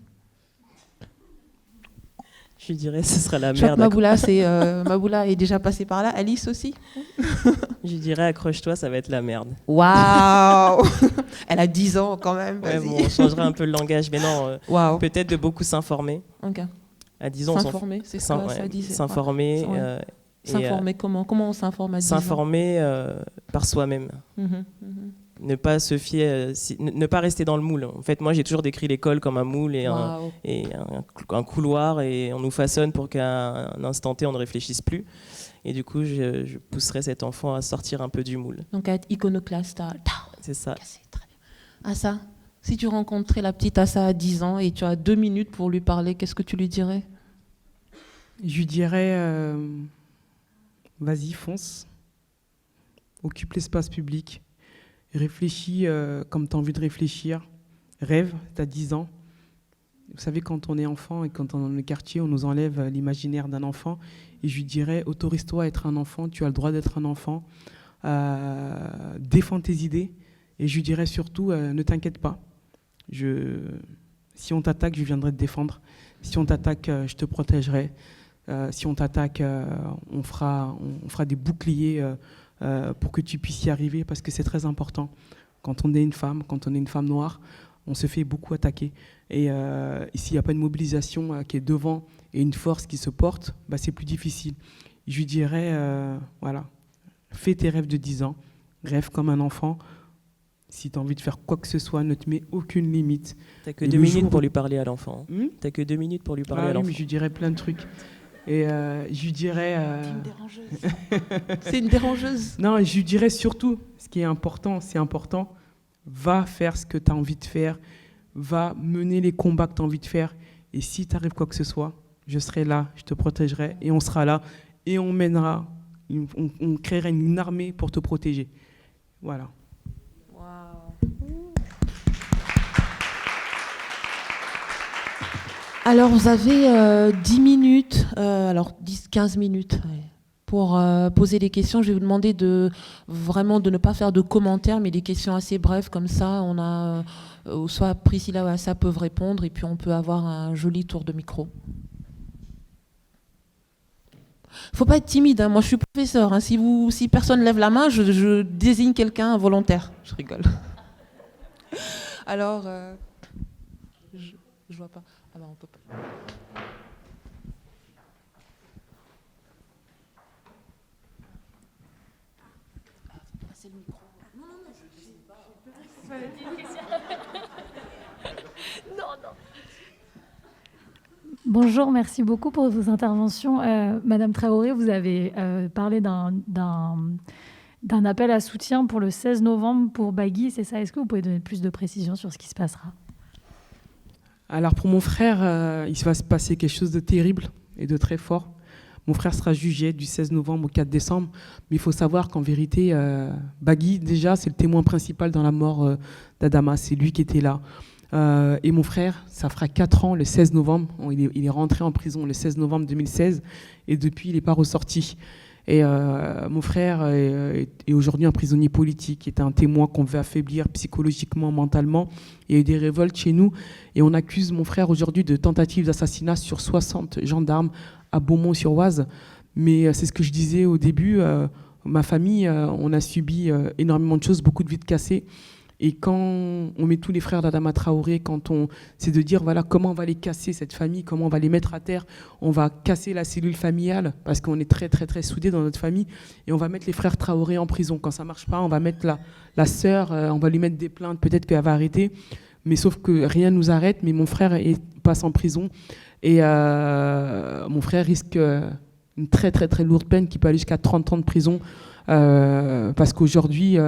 Je lui dirais ce sera la Je crois merde. que Maboula est déjà passée par là. Alice aussi? Je lui dirais accroche-toi, ça va être la merde. Waouh. Elle a 10 ans quand même. Ouais, bon, on changerait un peu le langage, mais non, wow. Peut-être de beaucoup s'informer. Okay. À 10 ans, s'informer, c'est ça, ça dit. S'informer. S'informer comment on s'informe à 10 ans? S'informer par soi-même. Ne pas se fier, ne pas rester dans le moule. En fait, moi, j'ai toujours décrit l'école comme un moule et un couloir, et on nous façonne pour qu'à un instant T, on ne réfléchisse plus. Et du coup, je pousserais cet enfant à sortir un peu du moule. Donc à être iconoclaste. C'est ça. Très bien. Assa, si tu rencontrais la petite Assa à 10 ans et tu as 2 minutes pour lui parler, qu'est-ce que tu lui dirais? Je lui dirais, vas-y, fonce. Occupe l'espace public. Réfléchis comme tu as envie de réfléchir. Rêve, tu as 10 ans. Vous savez, quand on est enfant et quand on est dans le quartier, on nous enlève l'imaginaire d'un enfant. Et je lui dirais, autorise-toi à être un enfant, tu as le droit d'être un enfant. Défends tes idées. Et je lui dirais surtout, ne t'inquiète pas. Si on t'attaque, je viendrai te défendre. Si on t'attaque, je te protégerai. Si on t'attaque, on fera des boucliers pour que tu puisses y arriver, parce que c'est très important. Quand on est une femme noire, on se fait beaucoup attaquer. Et s'il n'y a pas une mobilisation qui est devant et une force qui se porte, bah, c'est plus difficile. Je lui dirais, voilà, fais tes rêves de 10 ans, rêve comme un enfant. Si tu as envie de faire quoi que ce soit, ne te mets aucune limite. T'as que 2 minutes pour lui parler à l'enfant. T'as que 2 minutes pour lui parler à l'enfant. Oui, mais je lui dirais plein de trucs. Et je lui dirais... C'est une dérangeuse. C'est une dérangeuse. Non, je lui dirais surtout, ce qui est important, c'est important, va faire ce que tu as envie de faire, va mener les combats que tu as envie de faire. Et si t'arrive quoi que ce soit, je serai là, je te protégerai, et on sera là, et on mènera, on créera une armée pour te protéger. Voilà. Alors, vous avez 10 minutes, 10-15 minutes pour poser des questions. Je vais vous demander de ne pas faire de commentaires, mais des questions assez brèves, comme ça, on a soit Priscilla ou Assa peuvent répondre, et puis on peut avoir un joli tour de micro. Faut pas être timide, hein. Moi je suis professeur, hein. Si personne lève la main, je désigne quelqu'un volontaire. Je rigole. Alors, je vois pas. Ah ben on peut pas. C'est le micro. Non, je sais pas. Non. Bonjour, merci beaucoup pour vos interventions. Madame Traoré, vous avez parlé d'un appel à soutien pour le 16 novembre pour Bagui, c'est ça? Est-ce que vous pouvez donner plus de précisions sur ce qui se passera? Alors pour mon frère, il va se passer quelque chose de terrible et de très fort. Mon frère sera jugé du 16 novembre au 4 décembre. Mais il faut savoir qu'en vérité, Bagui, déjà, c'est le témoin principal dans la mort d'Adama. C'est lui qui était là. Et mon frère, ça fera 4 ans le 16 novembre. Il est rentré en prison le 16 novembre 2016. Et depuis, il n'est pas ressorti. Et mon frère est aujourd'hui un prisonnier politique, est un témoin qu'on veut affaiblir psychologiquement, mentalement. Il y a eu des révoltes chez nous et on accuse mon frère aujourd'hui de tentative d'assassinat sur 60 gendarmes à Beaumont-sur-Oise. Mais c'est ce que je disais au début, ma famille, on a subi énormément de choses, beaucoup de vides cassées. Et quand on met tous les frères d'Adama Traoré, c'est de dire voilà comment on va les casser, cette famille, comment on va les mettre à terre. On va casser la cellule familiale parce qu'on est très très très soudés dans notre famille et on va mettre les frères Traoré en prison. Quand ça marche pas, on va mettre la sœur, on va lui mettre des plaintes, peut-être qu'elle va arrêter. Mais sauf que rien ne nous arrête. Mais mon frère passe en prison et mon frère risque une très très très lourde peine qui peut aller jusqu'à 30 ans de prison parce qu'aujourd'hui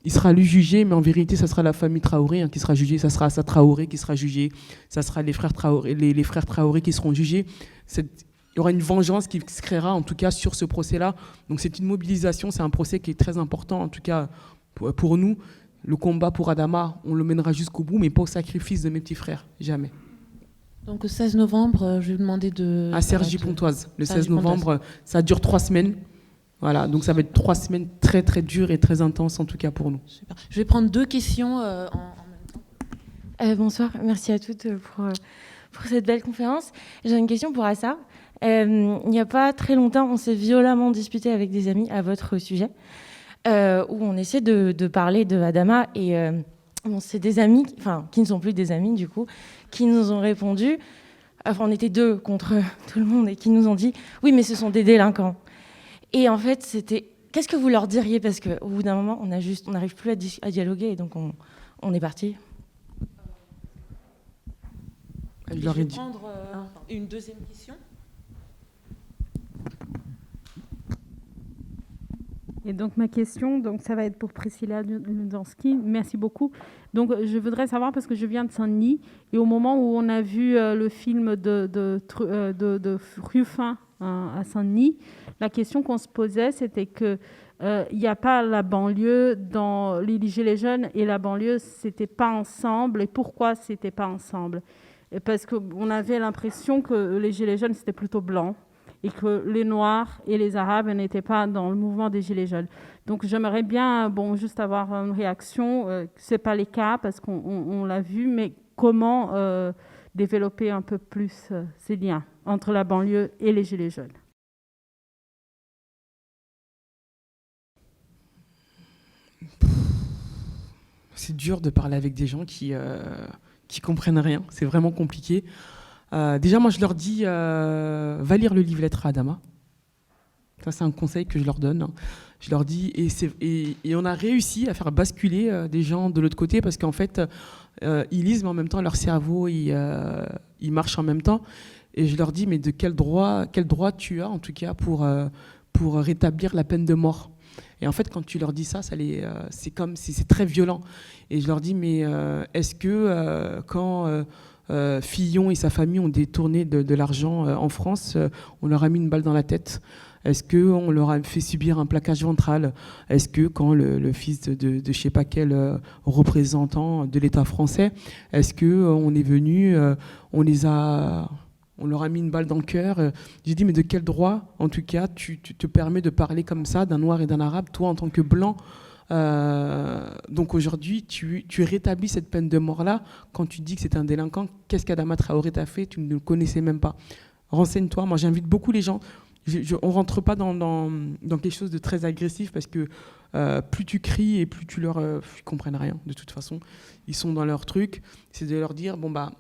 il sera lui jugé, mais en vérité, ça sera la famille Traoré qui sera jugée, ça sera Assa Traoré qui sera jugé, ça sera les frères Traoré, les frères Traoré qui seront jugés. Il y aura une vengeance qui se créera, en tout cas, sur ce procès-là. Donc c'est une mobilisation, c'est un procès qui est très important, en tout cas pour nous. Le combat pour Adama, on le mènera jusqu'au bout, mais pas au sacrifice de mes petits frères, jamais. Donc le 16 novembre, je vais vous demander de... À Cergy-Pontoise, le 16 novembre, ça dure 3 semaines. Voilà, donc ça va être 3 semaines très très dures et très intenses en tout cas pour nous. Super. Je vais prendre 2 questions en même temps. Bonsoir, merci à toutes pour cette belle conférence. J'ai une question pour Assa. Il n'y a pas très longtemps, on s'est violemment disputé avec des amis à votre sujet, où on essaie de parler de Adama et c'est des amis, qui ne sont plus des amis du coup, qui nous ont répondu, on était 2 contre tout le monde et qui nous ont dit oui mais ce sont des délinquants. Et en fait, c'était qu'est-ce que vous leur diriez? Parce qu'au bout d'un moment, on n'arrive plus à dialoguer et donc on est parti. Je vais prendre une deuxième question. Et donc ma question, ça va être pour Priscilla Ludansky. Merci beaucoup. Donc je voudrais savoir, parce que je viens de Saint-Denis, et au moment où on a vu le film de Ruffin à Saint-Denis, la question qu'on se posait, c'était que il n'y a pas la banlieue dans les Gilets jaunes et la banlieue, c'était pas ensemble. Et pourquoi c'était pas ensemble? Parce qu'on avait l'impression que les Gilets jaunes, c'était plutôt blanc et que les Noirs et les Arabes n'étaient pas dans le mouvement des Gilets jaunes. Donc j'aimerais bien juste avoir une réaction. Ce n'est pas les cas parce qu'on l'a vu, mais comment développer un peu plus ces liens entre la banlieue et les Gilets jaunes. C'est dur de parler avec des gens qui comprennent rien. C'est vraiment compliqué. Déjà, moi, je leur dis, va lire le livre Lettre à Adama. Ça, c'est un conseil que je leur donne. Je leur dis, et on a réussi à faire basculer des gens de l'autre côté parce qu'en fait, ils lisent, mais en même temps, leur cerveau, il marche en même temps. Et je leur dis, mais de quel droit tu as, en tout cas, pour rétablir la peine de mort? Et en fait, quand tu leur dis ça, c'est très violent. Et je leur dis, mais est-ce que quand Fillon et sa famille ont détourné de l'argent en France, on leur a mis une balle dans la tête? Est-ce qu'on leur a fait subir un plaquage ventral? Est-ce que quand le fils de je ne sais pas quel représentant de l'État français, est-ce qu'on est venu, on leur a mis une balle dans le cœur? J'ai dit, mais de quel droit, en tout cas, tu te permets de parler comme ça d'un noir et d'un arabe, toi en tant que blanc? Donc aujourd'hui, tu rétablis cette peine de mort-là quand tu dis que c'est un délinquant. Qu'est-ce qu'Adama Traoré t'a fait? Tu ne le connaissais même pas. Renseigne-toi. Moi, j'invite beaucoup les gens. On ne rentre pas dans quelque chose de très agressif parce que plus tu cries et plus ils ne comprennent rien. De toute façon, ils sont dans leur truc. C'est de leur dire, bon, bah,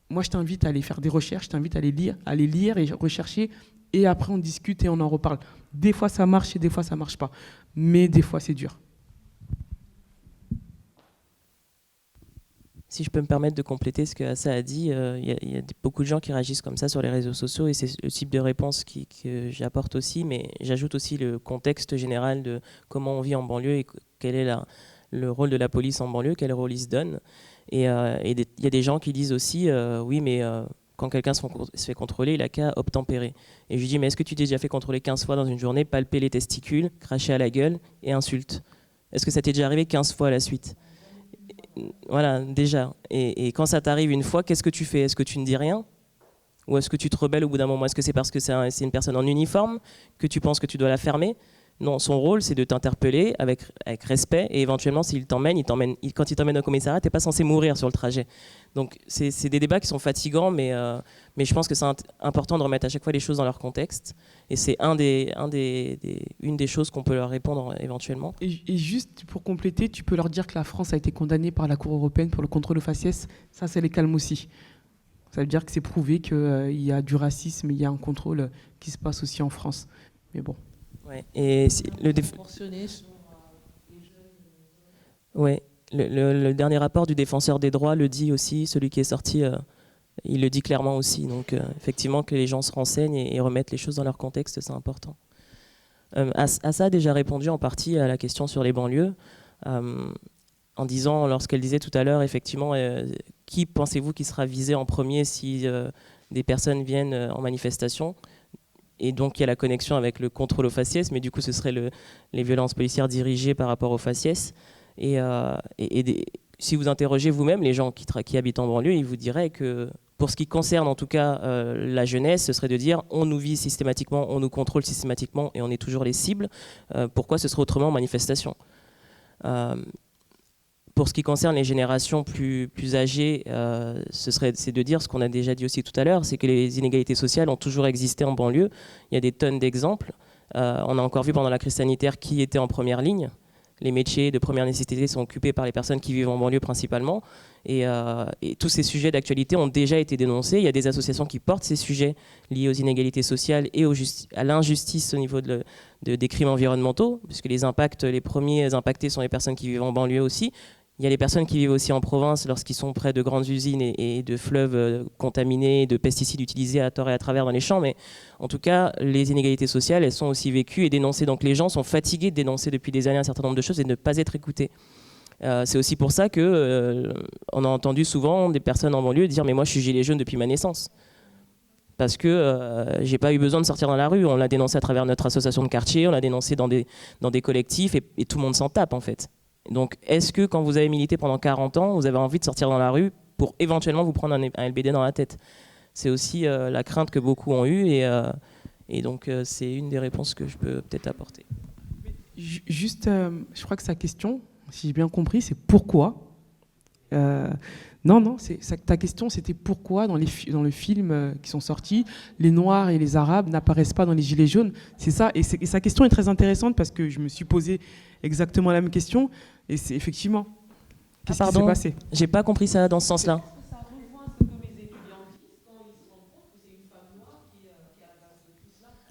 moi, je t'invite à aller faire des recherches, je t'invite à les lire et rechercher. Et après, on discute et on en reparle. Des fois, ça marche et des fois, ça ne marche pas. Mais des fois, c'est dur. Si je peux me permettre de compléter ce que Assa a dit, il y a beaucoup de gens qui réagissent comme ça sur les réseaux sociaux et c'est le type de réponse que j'apporte aussi, mais j'ajoute aussi le contexte général de comment on vit en banlieue et quel est le rôle de la police en banlieue, quel rôle il se donne. Et il y a des gens qui disent aussi, oui, mais quand quelqu'un se fait contrôler, il n'a qu'à obtempérer. Et je lui dis, mais est-ce que tu t'es déjà fait contrôler 15 fois dans une journée, palper les testicules, cracher à la gueule et insulte? Est-ce que ça t'est déjà arrivé 15 fois à la suite? Voilà, déjà. Et quand ça t'arrive une fois, qu'est-ce que tu fais? Est-ce que tu ne dis rien? Ou est-ce que tu te rebelles au bout d'un moment? Est-ce que c'est parce que c'est une personne en uniforme que tu penses que tu dois la fermer? Non, son rôle, c'est de t'interpeller avec respect et éventuellement, s'il t'emmène, quand il t'emmène au commissariat, tu n'es pas censé mourir sur le trajet. Donc, c'est des débats qui sont fatigants, mais je pense que c'est important de remettre à chaque fois les choses dans leur contexte. Et c'est une des choses qu'on peut leur répondre éventuellement. Et juste pour compléter, tu peux leur dire que la France a été condamnée par la Cour européenne pour le contrôle au faciès. Ça les calme aussi. Ça veut dire que c'est prouvé qu'il y a du racisme, il y a un contrôle qui se passe aussi en France. Mais bon. Ouais, et le dernier rapport du défenseur des droits le dit aussi, celui qui est sorti, il le dit clairement aussi. Donc effectivement que les gens se renseignent et remettent les choses dans leur contexte, c'est important. Assa a déjà répondu en partie à la question sur les banlieues, en disant, lorsqu'elle disait tout à l'heure, effectivement, qui pensez-vous qui sera visé en premier si des personnes viennent en manifestation? Et donc, il y a la connexion avec le contrôle au faciès, mais du coup, ce serait les violences policières dirigées par rapport au faciès. Et si vous interrogez vous-même les gens qui habitent en banlieue, ils vous diraient que, pour ce qui concerne en tout cas la jeunesse, ce serait de dire on nous vise systématiquement, on nous contrôle systématiquement et on est toujours les cibles. Pourquoi ce serait autrement en manifestation? Pour ce qui concerne les générations plus âgées, c'est de dire ce qu'on a déjà dit aussi tout à l'heure, c'est que les inégalités sociales ont toujours existé en banlieue. Il y a des tonnes d'exemples. On a encore vu pendant la crise sanitaire qui était en première ligne. Les métiers de première nécessité sont occupés par les personnes qui vivent en banlieue principalement. Et tous ces sujets d'actualité ont déjà été dénoncés. Il y a des associations qui portent ces sujets liés aux inégalités sociales et à l'injustice au niveau des crimes environnementaux, puisque les premiers impactés sont les personnes qui vivent en banlieue aussi. Il y a les personnes qui vivent aussi en province lorsqu'ils sont près de grandes usines et de fleuves contaminés, de pesticides utilisés à tort et à travers dans les champs. Mais en tout cas, les inégalités sociales, elles sont aussi vécues et dénoncées. Donc les gens sont fatigués de dénoncer depuis des années un certain nombre de choses et de ne pas être écoutés. C'est aussi pour ça qu'on a entendu souvent des personnes en banlieue dire « mais moi je suis gilet jaune depuis ma naissance ». Parce que j'ai pas eu besoin de sortir dans la rue. On l'a dénoncé à travers notre association de quartier, on l'a dénoncé dans des collectifs et tout le monde s'en tape en fait. Donc, est-ce que quand vous avez milité pendant 40 ans, vous avez envie de sortir dans la rue pour éventuellement vous prendre un LBD dans la tête? C'est aussi la crainte que beaucoup ont eue et donc c'est une des réponses que je peux peut-être apporter. Juste, je crois que sa question, si j'ai bien compris, c'est pourquoi Non, ta question, c'était pourquoi dans le film qui sont sortis, les Noirs et les Arabes n'apparaissent pas dans les Gilets jaunes. C'est ça, et sa question est très intéressante parce que je me suis posé exactement la même question, et c'est effectivement, qu'est-ce qui s'est passé? J'ai pas compris ça dans ce sens-là.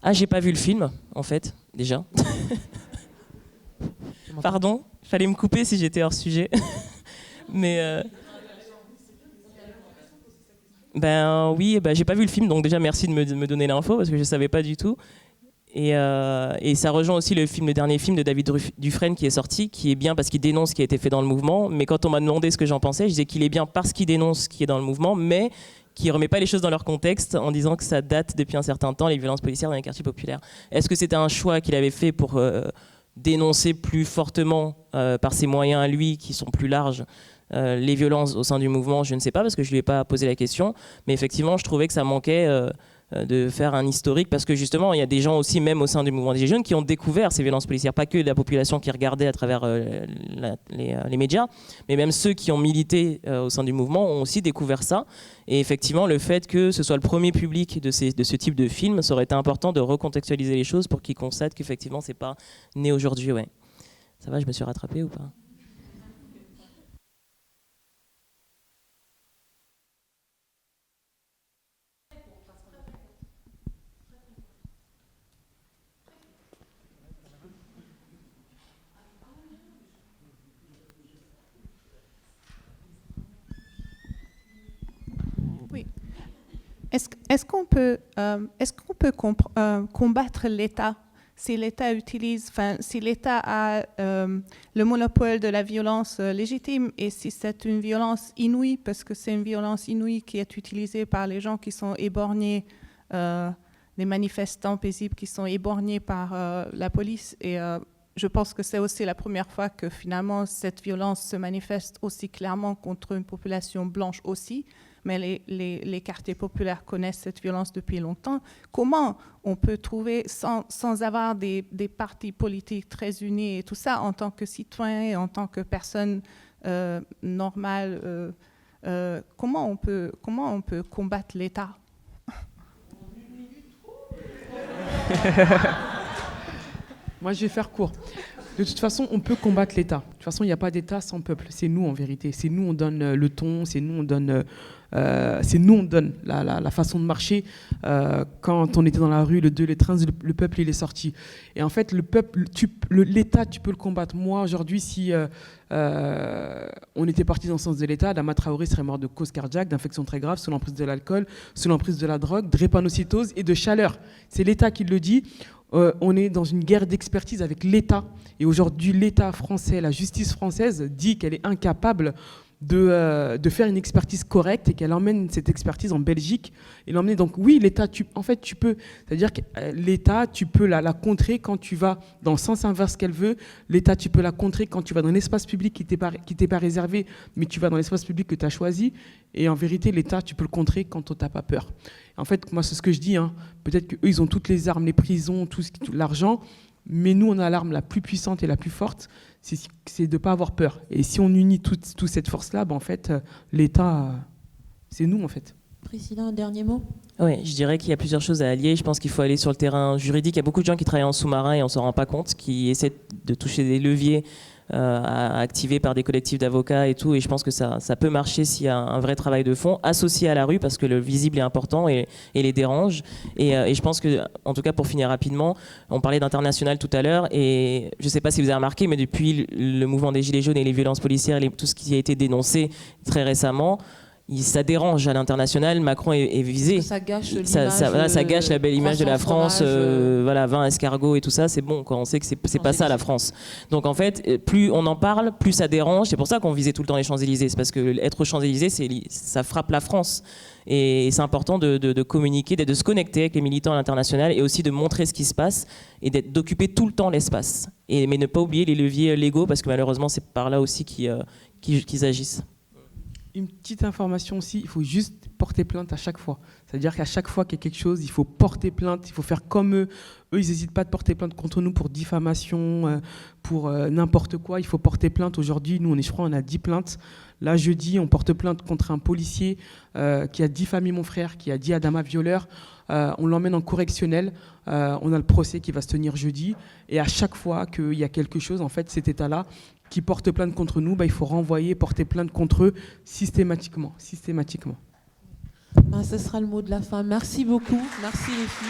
Ah, j'ai pas vu le film, en fait, déjà. Pardon, fallait me couper si j'étais hors sujet. Mais... Ben oui, j'ai pas vu le film, donc déjà merci de me donner l'info parce que je savais pas du tout. Et ça rejoint aussi le dernier film de David Dufresne qui est sorti, qui est bien parce qu'il dénonce ce qui a été fait dans le mouvement. Mais quand on m'a demandé ce que j'en pensais, je disais qu'il est bien parce qu'il dénonce ce qui est dans le mouvement, mais qui remet pas les choses dans leur contexte en disant que ça date depuis un certain temps, les violences policières dans les quartiers populaires. Est-ce que c'était un choix qu'il avait fait pour dénoncer plus fortement par ses moyens à lui, qui sont plus larges, les violences au sein du mouvement? Je ne sais pas parce que je lui ai pas posé la question, mais effectivement je trouvais que ça manquait de faire un historique parce que justement il y a des gens aussi même au sein du mouvement des Gilets jaunes qui ont découvert ces violences policières, pas que la population qui regardait à travers les médias, mais même ceux qui ont milité au sein du mouvement ont aussi découvert ça. Et effectivement le fait que ce soit le premier public de ce type de film, ça aurait été important de recontextualiser les choses pour qu'ils constatent qu'effectivement c'est pas né aujourd'hui. Ouais. Ça va, je me suis rattrapée ou pas? Est-ce qu'on peut combattre l'État si l'État si l'État a le monopole de la violence légitime et si c'est une violence inouïe, parce que c'est une violence inouïe qui est utilisée par les gens qui sont éborgnés, les manifestants paisibles qui sont éborgnés par la police. Et je pense que c'est aussi la première fois que finalement cette violence se manifeste aussi clairement contre une population blanche aussi. Mais les quartiers populaires connaissent cette violence depuis longtemps. Comment on peut trouver, sans avoir des partis politiques très unis et tout ça, en tant que citoyen et en tant que personne normale, comment on peut combattre l'État? Moi, je vais faire court. De toute façon, on peut combattre l'État. De toute façon, il n'y a pas d'État sans peuple. C'est nous, en vérité. C'est nous, on donne le ton. C'est nous, on donne la façon de marcher. Quand on était dans la rue, le 2, les trains, le peuple, il est sorti. Et en fait, le peuple, l'État, tu peux le combattre. Moi, aujourd'hui, si on était parti dans le sens de l'État, Adama Traoré serait mort de cause cardiaque, d'infection très grave, sous l'emprise de l'alcool, sous l'emprise de la drogue, de drépanocytose et de chaleur. C'est l'État qui le dit. On est dans une guerre d'expertise avec l'État. Et aujourd'hui, l'État français, la justice française dit qu'elle est incapable de faire une expertise correcte et qu'elle emmène cette expertise en Belgique et l'emmener. Donc oui, l'État, tu peux, c'est-à-dire que l'État, tu peux la contrer quand tu vas dans le sens inverse qu'elle veut. L'État, tu peux la contrer quand tu vas dans l'espace public qui t'est pas réservé, mais tu vas dans l'espace public que tu as choisi. Et en vérité, l'État, tu peux le contrer quand tu n'as pas peur. En fait, moi, c'est ce que je dis. Peut-être qu'eux, ils ont toutes les armes, les prisons, tout l'argent. Mais nous, on a l'arme la plus puissante et la plus forte, c'est de ne pas avoir peur. Et si on unit toute cette force-là, en fait, l'État, c'est nous, en fait. Priscilla, un dernier mot? Oui, je dirais qu'il y a plusieurs choses à allier. Je pense qu'il faut aller sur le terrain juridique. Il y a beaucoup de gens qui travaillent en sous-marin et on ne s'en rend pas compte, qui essaient de toucher des leviers activés par des collectifs d'avocats et tout. Et je pense que ça peut marcher s'il y a un vrai travail de fond, associé à la rue, parce que le visible est important et les dérange. Et je pense que, en tout cas, pour finir rapidement, on parlait d'international tout à l'heure. Et je ne sais pas si vous avez remarqué, mais depuis le mouvement des Gilets jaunes et les violences policières, tout ce qui a été dénoncé très récemment, ça dérange à l'international. Macron est visé. Ça gâche l'image. Ça gâche la belle image de la France. Vin, escargot et tout ça, c'est bon. On sait que c'est pas ça la France. Donc en fait, plus on en parle, plus ça dérange. C'est pour ça qu'on visait tout le temps les Champs-Élysées. C'est parce que être aux Champs-Élysées, ça frappe la France. Et c'est important de communiquer, de se connecter avec les militants à l'international et aussi de montrer ce qui se passe et d'occuper tout le temps l'espace. Mais ne pas oublier les leviers légaux parce que malheureusement, c'est par là aussi qu'ils agissent. Une petite information aussi, il faut juste porter plainte à chaque fois. C'est-à-dire qu'à chaque fois qu'il y a quelque chose, il faut porter plainte, il faut faire comme eux. Eux, ils n'hésitent pas à porter plainte contre nous pour diffamation, pour n'importe quoi. Il faut porter plainte. Aujourd'hui, nous, je crois, on a 10 plaintes. Là, jeudi, on porte plainte contre un policier qui a diffamé mon frère, qui a dit Adama violeur. On l'emmène en correctionnel. On a le procès qui va se tenir jeudi. Et à chaque fois qu'il y a quelque chose, en fait, cet état-là, qui porte plainte contre nous, il faut renvoyer, porter plainte contre eux systématiquement. Ce sera le mot de la fin. Merci beaucoup. Merci les filles.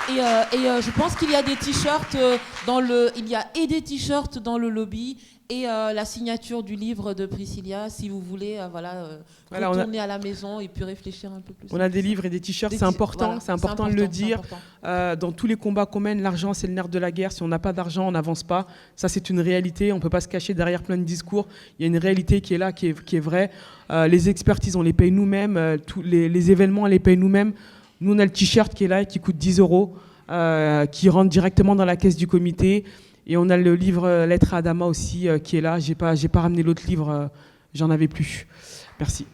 Je pense qu'il y a des t-shirts il y a des t-shirts dans le lobby et la signature du livre de Priscilla, si vous voulez, retourner à la maison et puis réfléchir un peu plus. On a des livres et des t-shirts, c'est important, c'est important de le dire. Dans tous les combats qu'on mène, l'argent c'est le nerf de la guerre. Si on n'a pas d'argent, on n'avance pas. Ça c'est une réalité. On peut pas se cacher derrière plein de discours. Il y a une réalité qui est là, qui est vraie. Les expertises, on les paye nous-mêmes. Tous les événements, on les paye nous-mêmes. Nous, on a le t-shirt qui est là et qui coûte 10 €, qui rentre directement dans la caisse du comité. Et on a le livre Lettre à Adama aussi qui est là. J'ai pas ramené l'autre livre, j'en avais plus. Merci.